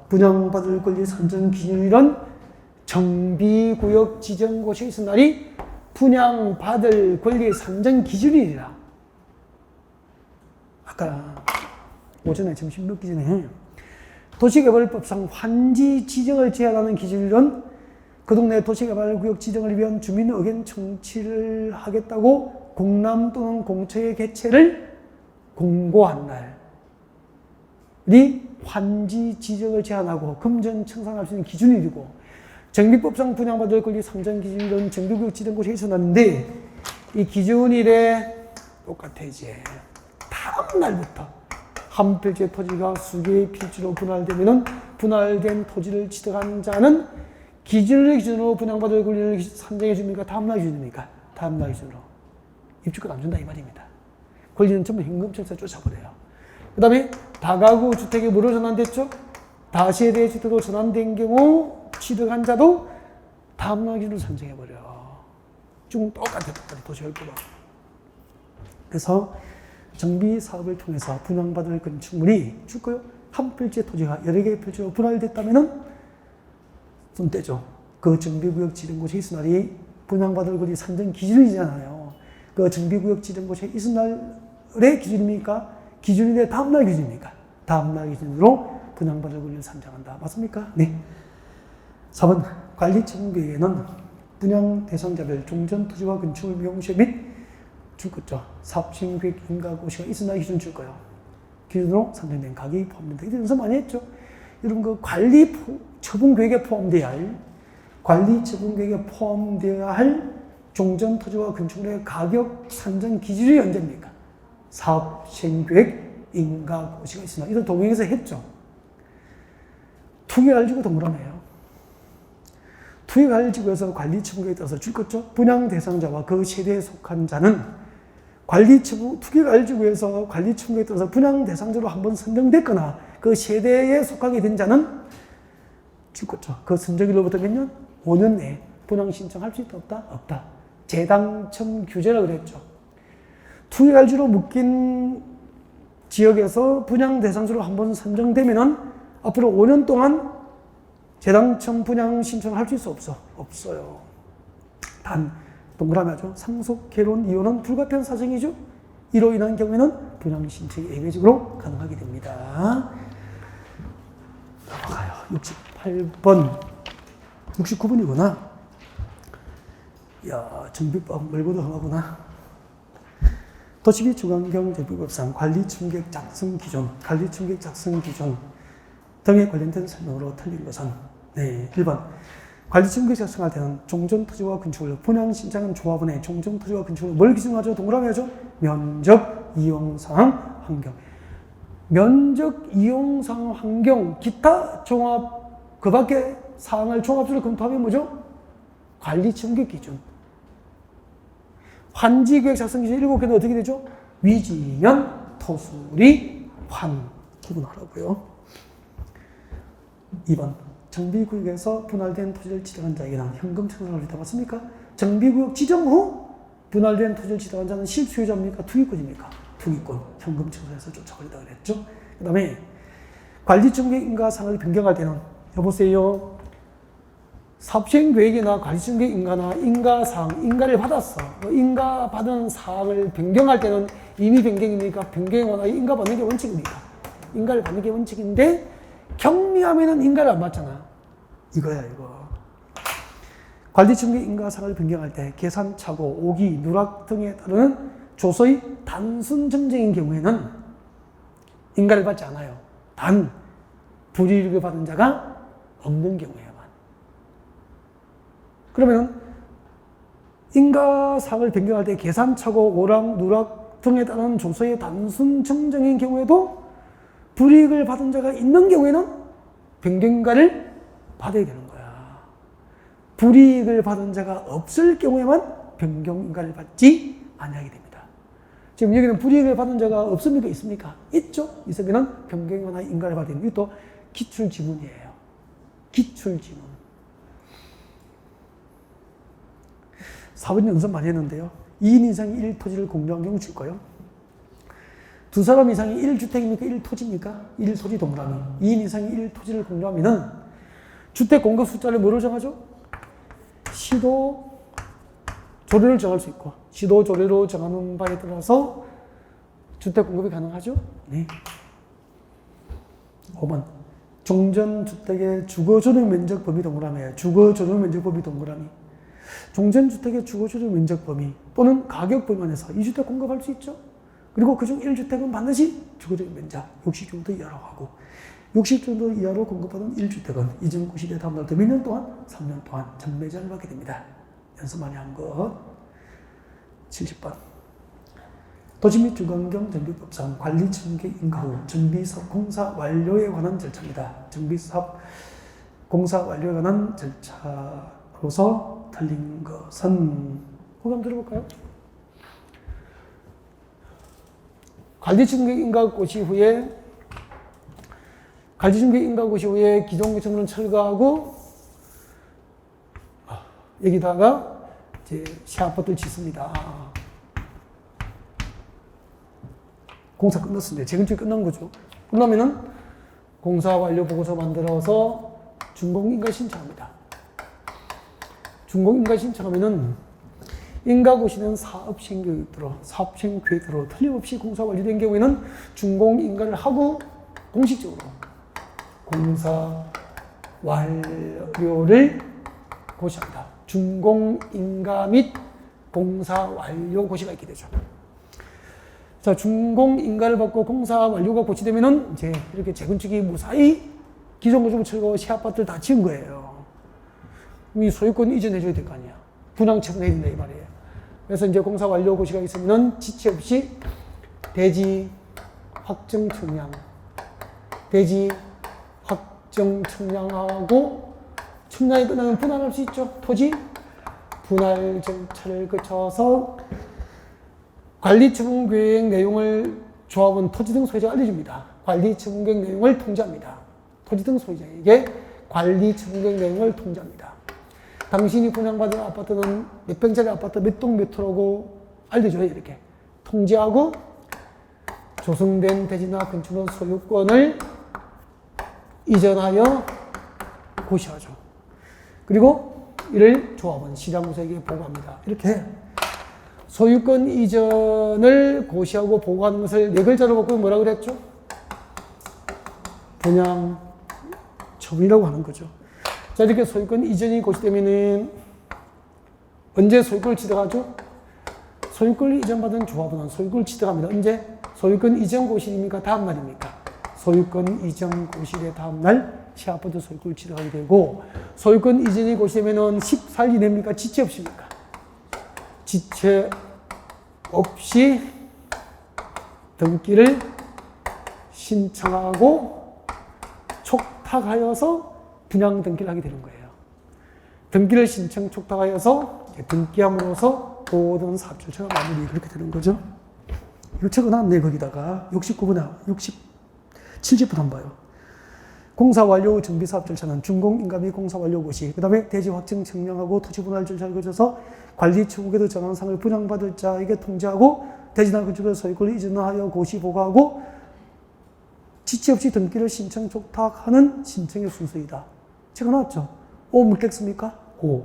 분양받을 권리 산정 기준이란 정비구역 지정고시에 있은 날이 분양받을 권리 산정 기준이라. 아까 오전에 점심 먹기 전에 도시개발법상 환지 지정을 제한하는 기준이란 그 동네 도시개발구역 지정을 위한 주민 의견 청취를 하겠다고 공람 또는 공처의 개최를 공고한 날이 환지 지정을 제한하고 금전 청산할 수 있는 기준일이고, 정비법상 분양받을 권리 상정 기준일은 정비구역 지정고시에 있었는데, 이 기준일에 똑같아. 이제 다음 날부터 한 필지의 토지가 수개의 필지로 분할되면은 분할된 토지를 취득한 자는 기준을 기준으로 분양받을 권리를 산정해 줍니까? 다음날 기준입니까? 다음날 기준으로. 입주권 안 준다 이 말입니다. 권리는 전부 현금청산 쫓아버려요. 그 다음에 다가구 주택이 뭐로 전환됐죠? 다세대 주택으로 전환된 경우 취득한 자도 다음날 기준으로 산정해버려. 쭉 똑같아 도시개발법은. 그래서 정비 사업을 통해서 분양받을 건축물이 줄거요. 한 필지의 토지가 여러 개의 필지로 분할됐다면은 손 떼죠. 그 정비구역 지정고시에 있은 날이 분양받을 권리 산정 기준이잖아요. 그 정비구역 지정고시에 있은 날의 기준입니까? 기준인데 다음날 기준입니까? 다음날 기준으로 분양받을 권리를 산정한다. 맞습니까? 네. 4번 관리처분계획에는 분양 대상자별 종전토지와 건축물 미용시에 및 줄거죠. 사업시행계획 인가고시가 있은 날 기준 줄 거예요. 기준으로 산정된 가격이 포함된다. 이런 연습 많이 했죠. 여러분 그 관리처분계획에 포함되어야 할 관리처분계획에 포함되어야 할 종전토지와 건축물의 가격 산정 기준이 언제입니까? 사업시행계획 인가고시가 있으나 이런 동행에서 했죠. 투기할지구 동그라미예요. 투기할지구에서 관리처분계획에 따라서 줄거죠. 분양 대상자와 그 세대에 속한 자는 투기할지구에서 관리처분계획에 따라서 분양 대상자로 한번 선정됐거나 그 세대에 속하게 된 자는 줄거죠. 그 선정일로부터 몇 년? 5년 내에 분양 신청할 수 있다 없다? 없다. 재당첨 규제라고 그랬죠. 투기할지로 묶인 지역에서 분양 대상자로 한번 선정되면은 앞으로 5년 동안 재당첨 분양 신청을 할 수 있어 없어? 없어요. 단 동그라미죠. 상속, 개론, 이혼은 불가피한 사정이죠. 이로 인한 경우에는 분양 신청이 예외적으로 가능하게 됩니다. 넘어가요. 68번, 69번이구나. 야, 정비법 멀고도 험하구나. 도시기 주관경 정비법상 관리청계획 작성 기준, 관리청계획 작성 기준 등에 관련된 설명으로 틀린 것은 네, 1번 관리청계획 작성할 때는 종전토지와 건축물, 분양 신청은 조합원의 종전토지와 건축물 뭘 기준하죠? 동그라미 하죠? 면적, 이용사항, 환경. 면적, 이용사항, 환경, 기타 종합, 그 밖에 사항을 종합적으로 검토하면 뭐죠? 관리청계획 기준. 환지계획 작성 기준 7개는 어떻게 되죠? 위지면, 토수리, 환. 구분하라고요. 2번. 정비구역에서 분할된 토지를 지정한 자에게는 현금 청산을 다 맞습니까? 정비구역 지정 후 분할된 토지를 지정한 자는 실소유자입니까? 투기권입니까? 투기권. 현금 청산해서 쫓아버리다 그랬죠. 그 다음에 관리청계획 인가사항을 변경할 때는 여보세요. 사업시행계획이나 관리청계획 인가나 인가사항, 인가를 받았어. 인가받은 사항을 변경할 때는 임의 변경입니까? 변경이나 인가받는 게 원칙입니까? 인가를 받는 게 원칙인데 경미하면은 인가를 안 받잖아. 이거야, 이거. 관리청계획 인가사항을 변경할 때 계산착오, 오기, 누락 등에 따르는 조서의 단순 정정인 경우에는 인가를 받지 않아요. 단 불이익을 받은 자가 없는 경우에만. 그러면 인가사항을 변경할 때 계산착오, 오락, 누락 등에 따른 조서의 단순 정정인 경우에도 불이익을 받은 자가 있는 경우에는 변경인가를 받아야 되는 거야. 불이익을 받은 자가 없을 경우에만 변경인가를 받지 아니하게 됩니다. 지금 여기는 불이익을 받은 자가 없습니까? 있습니까? 있죠? 있으면 변경이나 인가를 받아야 됩니다. 이것도 기출지문이에요. 기출지문. 4번 연습 많이 했는데요. 2인 이상이 1토지를 공유한 경우 줄 거예요. 2사람 이상이 1주택입니까? 1토지입니까? 1토지 동그라미. 2인 이상이 1토지를 공유하면은 주택 공급 숫자를 뭐로 정하죠? 시도 조례를 정할 수 있고, 시도 조례로 정하는 바에 따라서 주택 공급이 가능하죠? 네. 5번. 종전주택의 주거조정 면적 범위 동그라미, 주거조정 면적 범위 동그라미. 종전주택의 주거조정 면적 범위 또는 가격 범위 안에서 2주택 공급할 수 있죠. 그리고 그중 1주택은 반드시 주거조정 면적 60평도 이하로 하고 60평도 이하로 공급하는 1주택은 이전 시대 다음 날부터 몇 년 동안? 3년 동안 전매제를 받게 됩니다. 연습 많이 한 것. 70번. 도시 및 주거환경 정비법상 관리 청계 인가 후 정비사업 공사 완료에 관한 절차입니다. 정비사업 공사 완료에 관한 절차로서 틀린 것은 그거 한번 들어볼까요? 관리 청계 인가 고시 후에 기존 건축물은 철거하고 여기다가 이제 시아파트를 짓습니다. 공사 끝났습니다. 재건축이 끝난 거죠. 끝나면은 공사 완료 보고서 만들어서 준공인가 신청합니다. 준공인가 신청하면은 인가고시는 사업시행계획대로 틀림없이 공사 완료된 경우에는 준공인가를 하고 공식적으로 공사 완료를 고시합니다. 준공인가 및 공사 완료 고시가 있게 되죠. 자, 준공인가를 받고 공사 완료가 고치되면은 이제 이렇게 재건축이 무사히 기존 건축물 철거 시아파트를 다 지은 거예요. 이 소유권 이전해줘야 될 거 아니야. 분양 처분해야 된다 이 말이에요. 그래서 이제 공사 완료 고시가 있으면은 지체 없이 대지 확정 청량하고 청량이 끝나면 분할할 수 있죠. 토지 분할 절차를 거쳐서 관리처분 계획 내용을 조합원, 토지 등 소유자가 알려줍니다. 관리처분 계획 내용을 통지합니다. 토지 등 소유자에게 관리처분 계획 내용을 통지합니다. 당신이 분양받은 아파트는 몇 평짜리 아파트 몇 동 몇 호라고 알려줘요. 이렇게 통지하고 조성된 대지나 건축물 소유권을 이전하여 고시하죠. 그리고 이를 조합원, 시장구세에게 보고합니다. 이렇게 소유권 이전을 고시하고 보고하는 것을 네 글자로 바꾸면 뭐라 그랬죠? 분양 처분이라고 하는 거죠. 자, 이렇게 소유권 이전이 고시되면은 언제 소유권을 취득하죠? 소유권을 이전받은 조합원은 소유권을 취득합니다. 언제? 소유권 이전 고시입니까? 다음 날입니까? 소유권 이전 고시의 다음 날 시아파트 소유권을 취득하게 되고, 소유권 이전이 고시되면은 14일 이내입니까? 지체 없습니까? 지체 없이 등기를 신청하고 촉탁하여서 분양 등기를 하게 되는 거예요. 등기를 신청 촉탁하여서 등기함으로써 모든 사업 절차가 마무리 그렇게 되는 거죠. 이거 적어놨네. 거기다가 69분, 70분 한번 봐요. 공사 완료 후 정비 사업 절차는 준공인가 및 공사 완료 고시, 그 다음에 대지 확정 청량하고 토지 분할 절차를 거쳐서 관리 처분에도 전환상을 분양받을 자에게 통지하고 대지나 건축물 소유권을 이전하여 고시 보고하고 지체 없이 등기를 신청 촉탁하는 신청의 순서이다. 적어놨죠. 5 묻겠습니까? 5.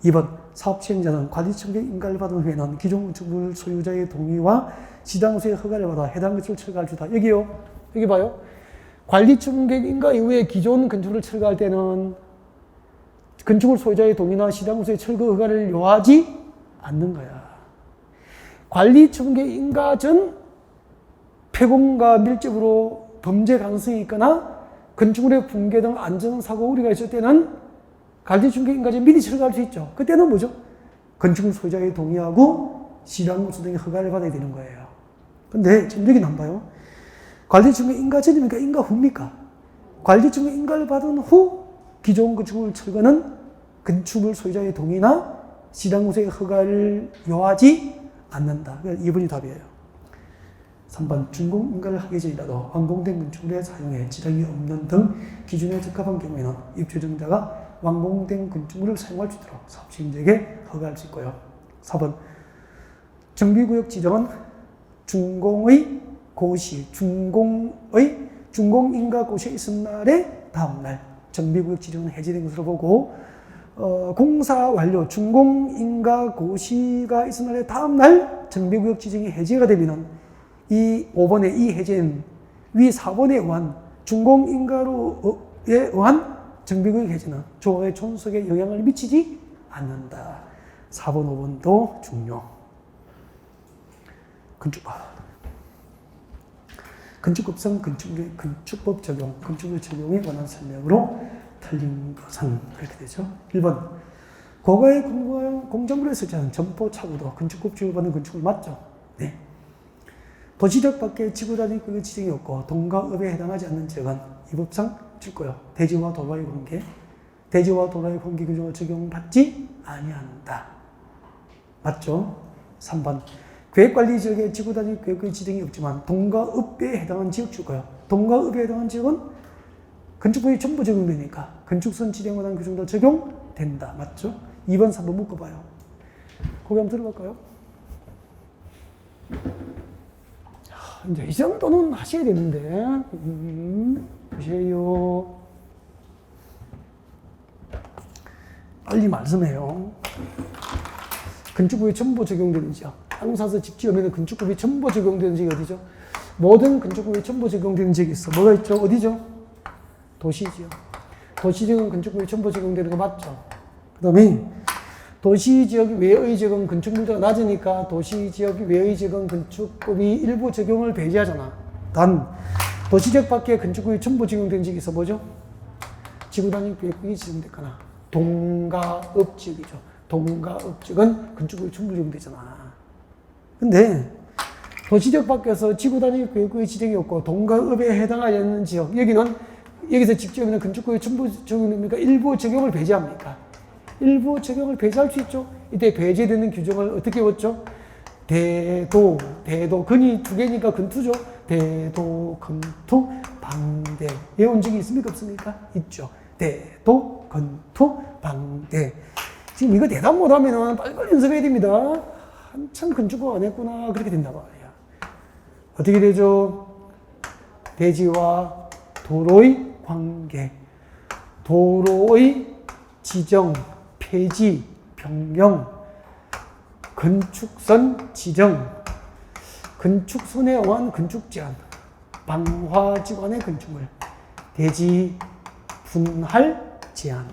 2번 사업 시행자는 관리 청계 인가를 받은 후에는 기존 건축물 소유자의 동의와 시장소의 허가를 받아 해당 건축을 철거할 수 있다. 여기요. 여기 봐요. 관리 청계 인가 이후에 기존 건축물을 철거할 때는 건축물 소유자의 동의나 시장소의 철거 허가를 요하지 않는 거야. 관리 청계 인가 전 폐공과 밀접으로 범죄 가능성이 있거나 건축물의 붕괴 등 안전사고 우려가 있을 때는 관리 청계 인가 전 미리 철거할 수 있죠. 그때는 뭐죠? 건축물 소유자의 동의하고 시장소 등의 허가를 받아야 되는 거예요. 근데 지금 여기는 안 봐요. 관리 청계 인가 전입니까? 인가 후입니까? 관리 청계 인가를 받은 후 기존 건축물 철거는 건축물 소유자의 동의나 시장소의 허가를 요하지 않는다. 2번이 답이에요. 3번 준공인가를 하기 전이라도 완공된 건축물에 사용에 지장이 없는 등 기준에 적합한 경우에는 입주정자가 완공된 건축물을 사용할 수 있도록 사업시행자에게 허가할 수 있고요. 4번 정비구역 지정은 준공의 고시, 준공인가 고시에 있은 날의 다음 날 정비구역 지정은 해제된 것으로 보고, 공사 완료, 준공인가 고시가 있은 날의 다음 날 정비구역 지정이 해제가 되면은 이 5번의 이 해제는 위 4번에 의한 준공인가로에 의한 정비구역 해제는 조화의 존속에 영향을 미치지 않는다. 4번, 5번도 중요. 건축법. 건축법상 건축법 적용, 건축법 적용에 관한 설명으로 틀린 것은 이렇게 되죠. 1번. 고가의 공작물에 설치하는 점포 차고도 건축법 지원받는 건축물 맞죠? 네. 도시적 밖에 지구 단위 구역 지정이 없고 동가읍에 해당하지 않는 지역은 이 법상 짓고요. 대지와 도로와의 관계, 대지와 도로와의 관계 규정을 적용받지 아니한다. 맞죠? 3번. 계획관리 지역에 지구 단위 구역 지정이 없지만 동가읍에 해당하는 지역 주고요. 동가읍에 해당하는 지역은 건축법이 전부 적용되니까 건축선 지정에 관한 규정도 적용된다. 맞죠? 2번, 3번 묶어봐요. 거기 한번 들어볼까요? 이제 이 정도는 하셔야 되는데, 보세요. 빨리 말씀해요. 건축법이 전부 적용되는 지역. 땅 사서 집 지으면 건축법이 전부 적용되는 지역이 어디죠? 모든 건축법이 전부 적용되는 지역이 있어. 뭐가 있죠? 어디죠? 도시지역. 도시지역은 건축법이 전부 적용되는 거 맞죠? 그 다음에 도시지역 외의 지역은 건축물도가 낮으니까 도시지역 외의 지역은 건축법이 일부 적용을 배제하잖아. 단 도시지역 밖에 건축법이 전부 적용된 지역이 있어. 뭐죠? 지구단위 계획이 지정됐거나 동가읍 지역이죠. 동가읍 지역은 건축법이 전부 적용되잖아. 근데 도시지역 밖에서 지구단위 계획이 지정이 없고 동가읍에 해당하지 않는 지역, 여기서 집 지으면 건축법이 전부 적용됩니까? 일부 적용을 배제합니까? 일부 적용을 배제할 수 있죠. 이때 배제되는 규정을 어떻게 외웠죠? 대도, 근이 두 개니까 근투죠. 대도, 근투, 방대. 외운 적이 있습니까? 없습니까? 있죠. 대도, 근투, 방대. 지금 이거 대답 못하면 빨리빨리 연습해야 됩니다. 한참 건축법 안 했구나. 그렇게 된단 말이야. 어떻게 되죠? 대지와 도로의 관계, 도로의 지정, 폐지, 변경, 건축선 지정, 건축선에 의한 건축 제한, 방화지관의 건축물, 대지 분할 제한,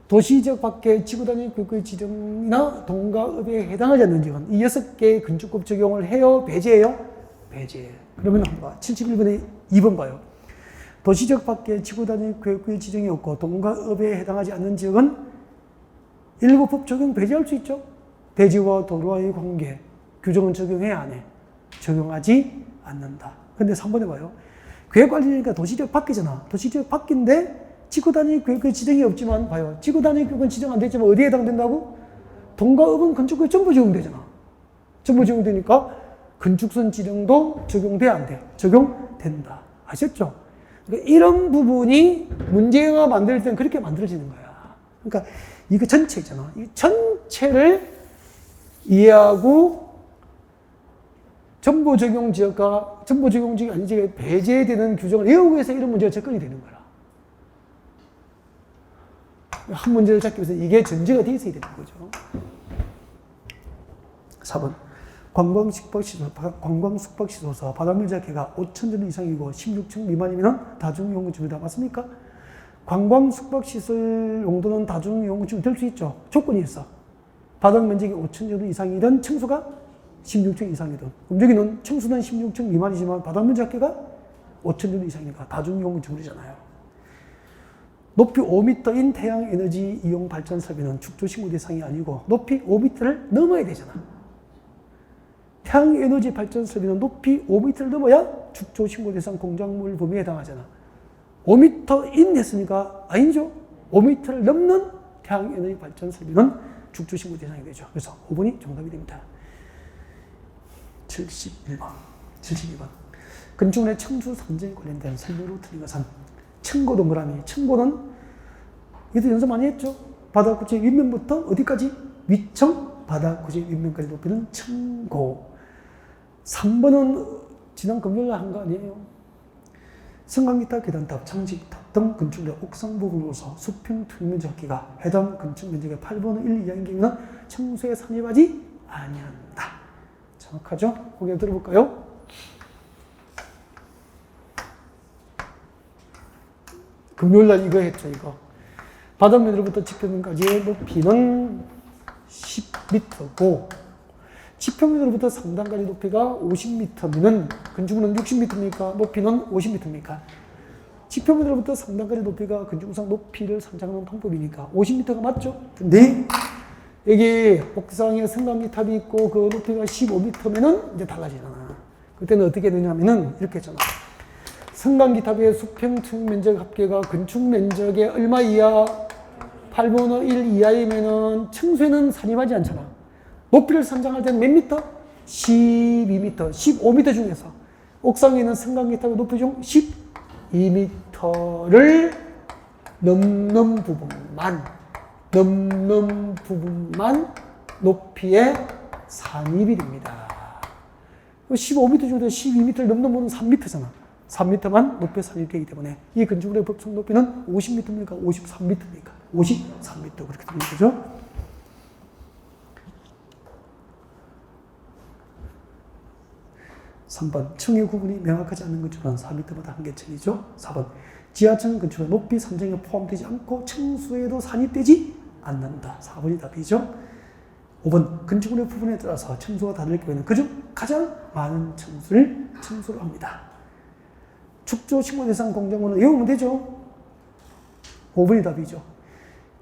도시지역 밖에 지구단위 구역의 지정이나 동가읍에 해당하지 않는 지역은 이 6개의 건축법 적용을 해요? 배제해요? 배제해요. 그러면 한번 봐. 71번에 2번 봐요. 도시지역 밖에 지구단위 구역의 지정이 없고 동가읍에 해당하지 않는 지역은 일부 법 적용 배제할 수 있죠. 대지와 도로와의 관계, 규정은 적용해야 안 해. 적용하지 않는다. 근데 3번에 봐요. 계획관리니까 도시지역 밖이잖아. 도시지역 밖인데 지구단위 구역의 지정이 없지만 봐요. 지구단위 구역은 지정 안 됐지만 어디에 해당된다고? 동가읍은 건축구역 전부 적용되잖아. 전부 적용되니까 건축선 지정도 적용돼 안 돼? 적용된다. 아셨죠? 그러니까 이런 부분이 문제가 만들 때는 그렇게 만들어지는 거야. 그러니까 이거 전체 있잖아. 이 전체를 이해하고 전부 적용 지역과 전부 적용 지역이 아닌 지역에 배제되는 규정을 외우고 해서 이런 문제가 접근이 되는 거야. 한 문제를 찾기 위해서 이게 전제가 되어 있어야 되는 거죠. 4번. 관광 숙박시설사 바닷물 자체가 5,000전 이상이고 16층 미만이면 다중이용구집이다. 맞습니까? 관광 숙박시설 용도는 다중이용구집이 될 수 있죠. 조건이 있어. 바닥 면적이 5,000전 이상이든 층수가 16층 이상이든. 그럼 여기는 층수는 16층 미만이지만 바닷물 자체가 5,000전 이상이니까 다중이용구집이잖아요. 높이 5m인 태양에너지 이용 발전 설비는 축조신고 대상이 아니고 높이 5m를 넘어야 되잖아. 태양에너지 발전 설비는 높이 5m를 넘어야 축조신고 대상 공작물 범위에 해당하잖아. 5m인 했으니까 아니죠. 5m를 넘는 태양에너지 발전 설비는 축조신고 대상이 되죠. 그래서 5번이 정답이 됩니다. 72번. 건축물의 층수 산정에 관련된 설명으로 틀린 것은 층고도 뭐라니? 층고는 이것도 연습 많이 했죠. 바닥 구체 윗면부터 어디까지? 위층 바닥 구체 윗면까지 높이는 층고. 3번은 지난 금요일에 한 거 아니에요? 성강기탑, 계단탑, 창직탑 등 건축물의 옥상 부분으로서 수평 평면적 합계가 해당 건축 면적의 8분의 1 이하인 경우는 층수에 산입하지 아니한다. 정확하죠? 고개 들어볼까요? 금요일날 이거 했죠, 이거. 바닥면으로부터 지표면까지의 높이는 10m고, 지표면으로부터 상단까지 높이가 50m면, 건축물은 60m입니까? 높이는 50m입니까? 지표면으로부터 상단까지 높이가 건축물상 높이를 산정하는 방법이니까 50m가 맞죠? 근데 여기 옥상에 승강기탑이 있고 그 높이가 15m면은 이제 달라지잖아. 그때는 어떻게 되냐면은 이렇게 했잖아. 승강기탑의 수평층 면적 합계가 건축 면적의 얼마 이하? 8분의 1 이하이면은 층수에는 산입하지 않잖아. 높이를 산정할 때는 몇 미터? 12m, 15m 중에서 옥상에 있는 승강기탑의 높이 중 12m를 넘는 부분만 높이의 산입이 됩니다. 15m 중에서 12m를 넘는 부분은 3m잖아. 3m만 높이의 산입되기 때문에 이 건축물의 법정 높이는 50m입니까? 53m입니까? 53m 그렇게 되는 거죠. (3번) 층의 구분이 명확하지 않는 건축물은 4m마다 한 개층이죠. (4번) 지하층 건축물은 높이 산정에 포함되지 않고 층수에도 산입되지 않는다. 4번이 답이죠. 5번 건축물의 부분에 따라서 층수가 다를 경우에는 그중 가장 많은 층수를 층수로 합니다. 축조 신고 대상 공정원은 외우면 되죠. 5번이 답이죠.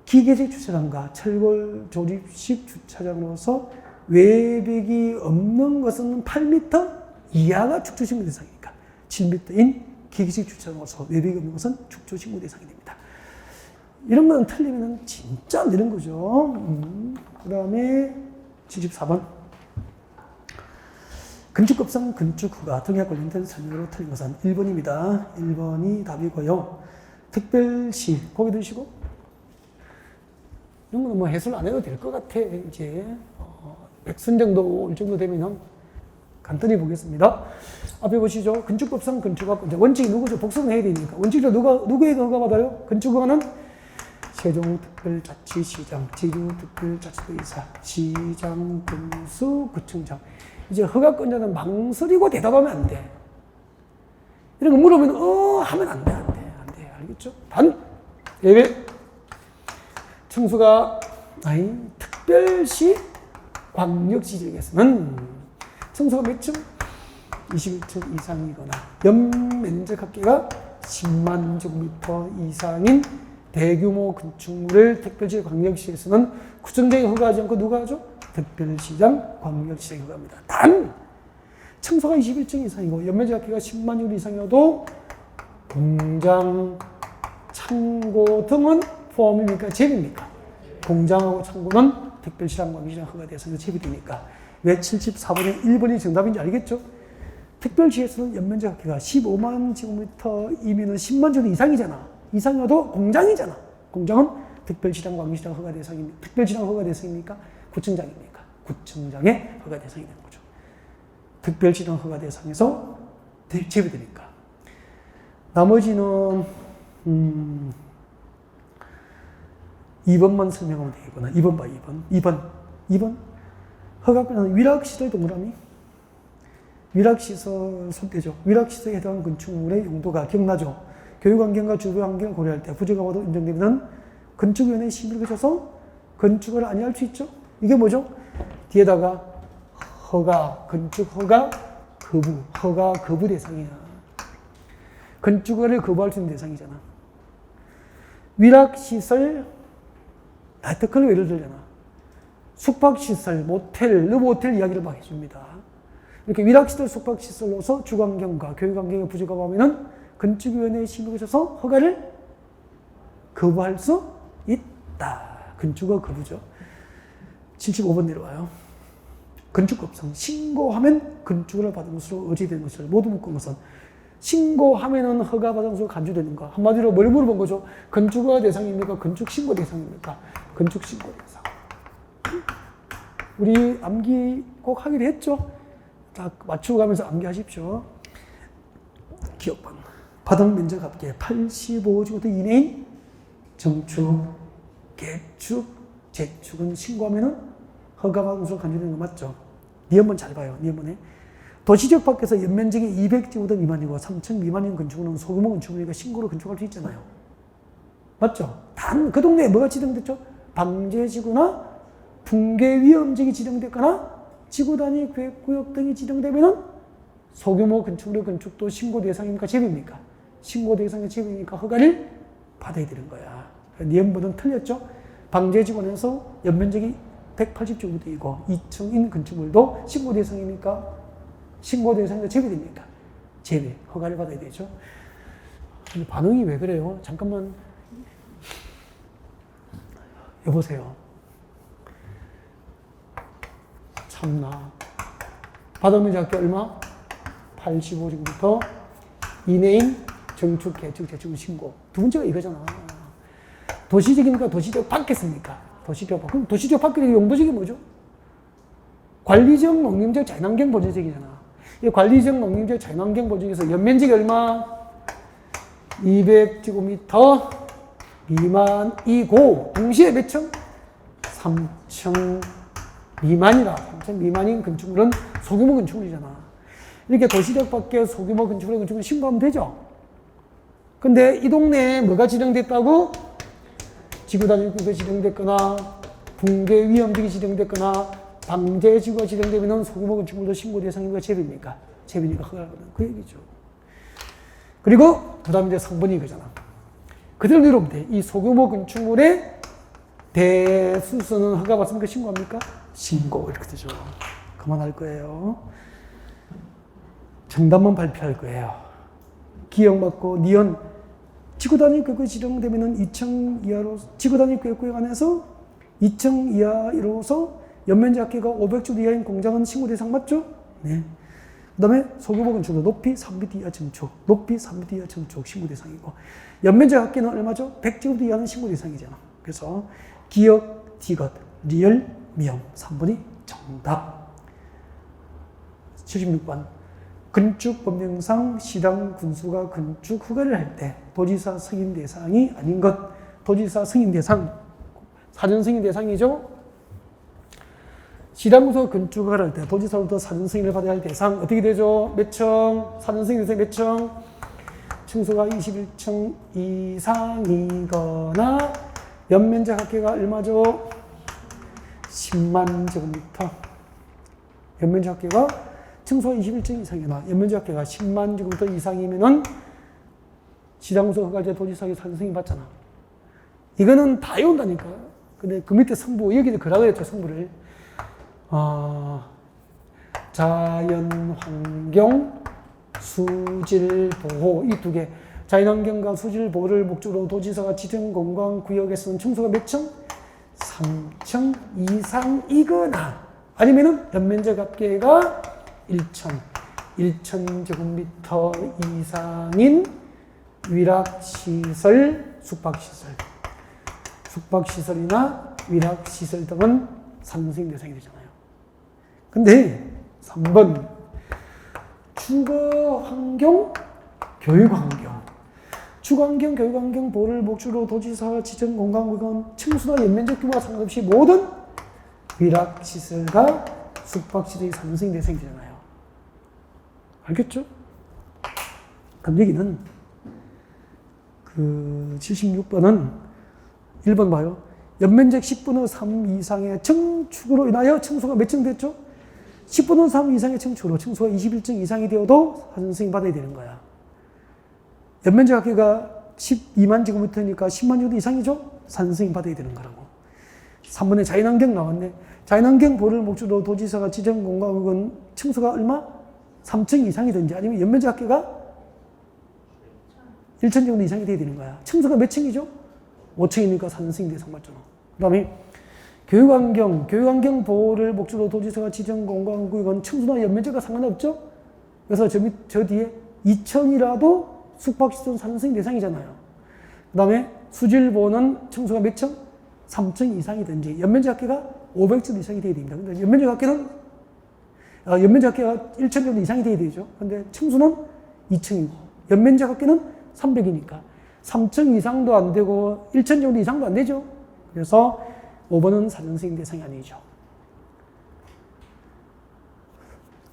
기계식 주차장과 철골 조립식 주차장으로서 외벽이 없는 것은 8m 이하가 축조 신고 대상이니까 7m인 기계식 주차장으로서 외벽이 없는 것은 축조 신고 대상이 됩니다. 이런 거는 틀리면 진짜 안 되는 거죠. 그 다음에 74번. 건축급상, 건축허가 등에 관련된 설명으로 틀린 것은 1번입니다. 1번이 답이고요. 특별시, 거기 드시고. 이런 거는 뭐 해설 안 해도 될 것 같아. 이제, 100선 정도 올 정도 되면은 간단히 보겠습니다. 앞에 보시죠. 건축법상, 건축학, 이제 원칙이 누구죠? 복습은 해야 되니까. 원칙으로 누구에게 허가받아요? 건축허가는 세종특별자치시장, 제주특별자치도의사, 시장, 군수, 구청장. 이제 허가권자는 망설이고 대답하면 안 돼. 이런 거 물으면 하면 안 돼. 알겠죠? 단 예외. 층수가 특별시, 광역시 지역에서는 층수가 몇 층? 21층 이상이거나 연면적 합계가 10만 제곱미터 이상인 대규모 건축물을 특별시, 광역시에서는 구청장이 허가하지 않고 누가 하죠? 특별시장, 광역시장이 허가합니다. 단 층수가 21층 이상이고 연면적 합계가 10만 제곱 이상이어도 공장, 창고 등은 포함입니까? 제비입니까? 공장하고 창고는 특별시장, 광역시장 허가 대상에서 제비되니까 왜 74번의 1번이 정답인지 알겠죠? 특별시에서는 연면적 합계가 15만 제곱미터이면 10만 제곱 이상이잖아. 이상이어도 공장이잖아. 공장은 특별시장, 광역시장 허가 대상입니까? 특별시장 허가 대상입니까? 구청장입니까? 구청장의 허가 대상이 되는 거죠. 특별시장 허가 대상에서 제외되니까. 나머지는 2번만 설명하면 되겠구나. 2번 봐, 2번. 허가권은 위락시설 동그라미. 위락시설 손대죠. 위락시설에 해당하는 건축물의 용도가 기억나죠? 교육환경과 주거환경을 고려할 때 부적합하도 인정되면 건축위원회의 심의를 거쳐서 건축을 아니할 수 있죠. 이게 뭐죠? 뒤에다가 허가, 건축허가 거부, 허가 거부 대상이야. 건축을 거부할 수 있는 대상이잖아. 위락시설, 특허를 예를 들잖아. 숙박시설, 모텔, 르보텔 이야기를 막 해줍니다. 이렇게 위락시설, 숙박시설로서 주거환경과 교육환경에 부적합하면은 건축위원회의 심의를 거쳐서 허가를 거부할 수 있다. 건축허 거부죠. 75번 내려와요. 건축급상 신고하면 건축을 받은 것으로 의지되는 것을 모두 묶은 것은 신고하면은 허가받은 것으로 간주되는 거. 한마디로 뭘 물어본 거죠? 건축허가 대상입니까? 건축신고 대상입니까? 건축신고 대상. 우리 암기 꼭 하기로 했죠? 다 맞추고 가면서 암기하십시오. 기억번. 바닥 면적 합계 85제곱미터 이내인 정축, 개축, 재축은 신고하면은 허가받은 것으로 간주되는 거 맞죠? 니은번 잘 봐요. 니은번에. 도시지역 밖에서 연면적이 200제곱미터 미만이고 3층 미만인 건축물은 소규모 건축물이니까 신고로 건축할 수 있잖아요. 맞죠? 단 그 동네에 뭐가 지정됐죠? 방제지구나 붕괴 위험지역이 지정됐거나 지구 단위 계획구역 등이 지정되면은 소규모 건축물의 건축도 신고 대상입니까? 제비입니까? 신고 대상의 제비니까 허가를 받아야 되는 거야. 니은보다는 틀렸죠? 방제지구에서 연면적이 180제곱미터 이고 2층인 건축물도 신고 대상입니까? 신고 대상이니까 제비됩니까? 제비. 허가를 받아야 되죠. 근데 반응이 왜 그래요? 잠깐만. 여보세요. 참나. 받았는지 학교 얼마? 85제곱미터 이내인 정축, 개축, 재축 신고. 두 번째가 이거잖아. 도시적입니까? 도시적 밖겠습니까? 도시적 밖. 그럼 도시적 밖의 용도적이 뭐죠? 관리적, 농림적, 자연환경 보존적이잖아. 이 관리적, 농림적, 자연환경 보존에서 연면적이 얼마? 200제곱미터 미만이고 동시에 몇 층? 3층 미만이라. 3층 미만인 건축물은 소규모 건축물이잖아. 이렇게 도시적 밖에 소규모 건축물을 신고하면 되죠. 근데 이 동네에 뭐가 지정됐다고? 지구단위구가 지정됐거나 붕괴 위험지역이 지정됐거나 방제지구가 지정되면 소규모 건축물도 신고 대상입니까? 제비입니까? 제비니까 허가를 받는 그 얘기죠. 그리고 그 다음에 이제 상번이 이거잖아. 그대로 내려오면 돼. 이 소규모 건축물의 대수선은 허가 받습니까? 신고합니까? 신고. 이렇게 되죠. 그만할 거예요. 정답만 발표할 거예요. 기억맞고 니은 지구단위 계획구역 지정되면은 2층 이하로 지구단위 계획구역 안에서 2층 이하로서 연면적 합계가 500제곱 이하인 공장은 신고 대상 맞죠? 네. 그 다음에 소규모 건축물 높이 3m 이하 증축, 높이 3m 이하 증축 신고 대상이고 연면적 합계는 얼마죠? 100제곱 이하는 신고 대상이잖아. 그래서 기억, 디귿, 리을, 미음 3번이 정답. 76번 건축법령상 시당 군수가 건축 허가를 할 때 도지사 승인 대상이 아닌 것. 도지사 승인 대상, 사전 승인 대상이죠. 시당군수가 건축 허가를 할 때 도지사로부터 사전 승인을 받아야 할 대상 어떻게 되죠? 몇 층? 사전 승인 대상 몇 층? 층수가 21층 이상이거나 연면적 합계가 얼마죠? 10만 제곱미터. 연면적 합계가 층수가 21층 이상이거나 연면적 합계가 10만 제곱미터 이상이면은 시당군수 허가제 도지사에게 사전 승인 받잖아. 이거는 다 외운다니까. 근데 그 밑에 성부, 여기도 그라고 했죠, 성부를. 자연환경, 수질보호, 이 두 개. 자연환경과 수질보호를 목적으로 도지사가 지정 공간구역에서는 층수가 몇 층? 3층 이상이거나 아니면은 연면적 합계가 1,000제곱미터 이상인 위락시설, 숙박시설이나 위락시설 등은 사전 대상이 되잖아요. 근데 3번 주거환경, 교육환경. 주거환경, 교육환경 보호를 목적으로 도지사 지정 공간구역은 층수나 연면적 규모와 상관없이 모든 위락시설과 숙박시설이 사전 대상이 되잖아요. 알겠죠? 그럼 여기는 그 76번은 1번 봐요. 연면적 10분의 3 이상의 청축으로 인하여 층수가 몇 층 됐죠? 10분의 3 이상의 청축으로 층수가 21층 이상이 되어도 사전 승인 받아야 되는 거야. 연면적 합계가 12만 제곱미터니까 10만 제곱미터 이상이죠? 사전 승인 받아야 되는 거라고. 3번에 자연환경 나왔네. 자연환경 보호를 목적으로 도지사가 지정 공간구역은 층수가 얼마? 3층 이상이든지 아니면 연면적 합계가 1천 제곱미터 이상이 돼야 되는 거야. 층수가 몇 층이죠? 5층이니까 사전 승인 대상 맞잖아. 그 다음에 교육환경 보호를 목적으로 도지사가 지정 공간구역은 층수나 연면적과 상관없죠? 그래서 저 뒤에 2층이라도 숙박시설 사전 승인 대상이잖아요. 그 다음에 수질보호는 층수가 몇 층? 3층 이상이든지 연면적 합계가 500제곱 이상이 돼야 됩니다. 근데 연면적 합계가 1천 제곱 이상이 돼야 되죠. 근데 층수는 2층이고 연면적 합계는 300이니까 3층 이상도 안 되고 1천 제곱 이상도 안 되죠. 그래서 5번은 사전 승인 대상이 아니죠.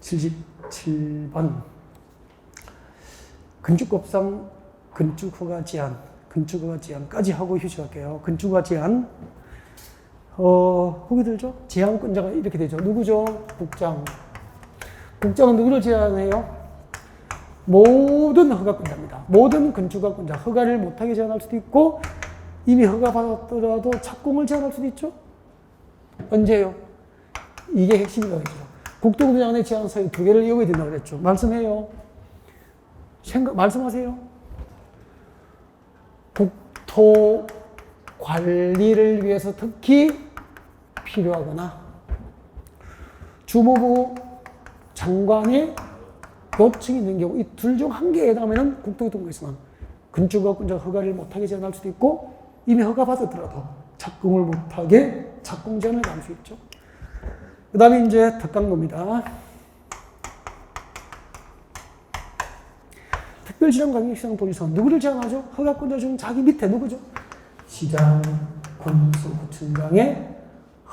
77번 건축법상 건축허가 제한 건축허가 제한까지 하고 휴식할게요. 건축허가 제한. 거기 들죠? 제한권자가 이렇게 되죠. 누구죠? 국장. 국장은 누구를 제한해요? 모든 허가권자입니다. 모든 건축허가권자. 허가를 못하게 제한할 수도 있고, 이미 허가 받았더라도 착공을 제한할 수도 있죠? 언제요? 이게 핵심이라고 했죠. 국토부 장관의 제한 사유 두 개를 이용해야 된다고 그랬죠. 말씀해요. 말씀하세요. 국토 관리를 위해서 특히 필요하거나 주무부 장관의 요청이 있는 경우 이 둘 중 한 개에 해당하면 국토교통부에서는 건축허가권자 허가를 못하게 제한할 수도 있고 이미 허가 받았더라도 착공을 못하게 착공 제한을 할 수 있죠. 그 다음에 이제 특강입니다. 특별시장, 광역시장, 도지사는 누구를 제한하죠? 허가권자 중 자기 밑에 누구죠? 시장, 군수, 구청장의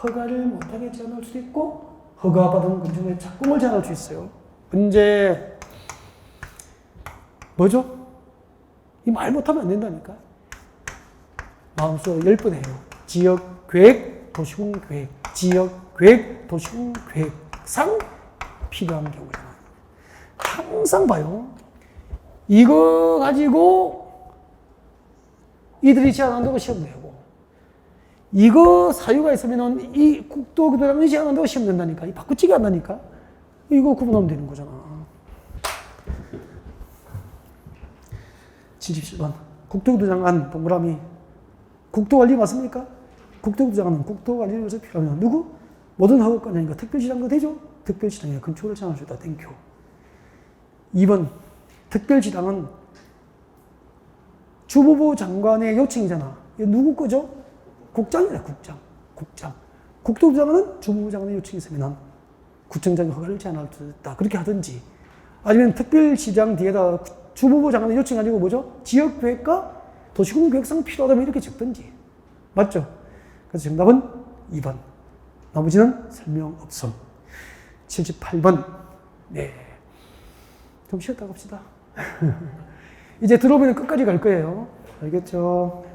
허가를 못하게 제한할 수도 있고 허가받은 건축물의 착공을 제한할 수 있어요. 언제 뭐죠? 이 말 못하면 안 된다니까. 마음속으로 10번 해요. 지역계획, 도시군계획, 지역계획, 도시군계획상 필요한 경우에는 항상 봐요. 이거 가지고 이들이 제안한다고 시험 내고 이거 사유가 있으면 이 국토교통부장관이 제안한다고 시험 낸다니까. 이 바꾸치기 한다니까. 이거 구분하면 되는 거잖아. 77번 국토교통부장관 동그라미 국토관리 맞습니까? 국토교통부장관은 국토관리를 위해서 필요하면 누구? 모든 허가권자니까 특별시장도 되죠? 특별시장에 건축을 제한할 수 있다. 땡큐. 2번 특별시장은 주무부 장관의 요청이잖아. 이거 누구 거죠? 국장이래, 국장. 국토부장관은 주무부 장관의 요청이 있으면 구청장이 허가를 제한할 수 있다. 그렇게 하든지. 아니면 특별시장 뒤에다 주무부 장관의 요청이 아니고 뭐죠? 지역계획과 도시군계획상 필요하다면 이렇게 적든지. 맞죠? 그래서 정답은 2번. 나머지는 설명 없음. 78번. 네. 좀 쉬었다 갑시다. 이제 들어오면 끝까지 갈 거예요. 알겠죠?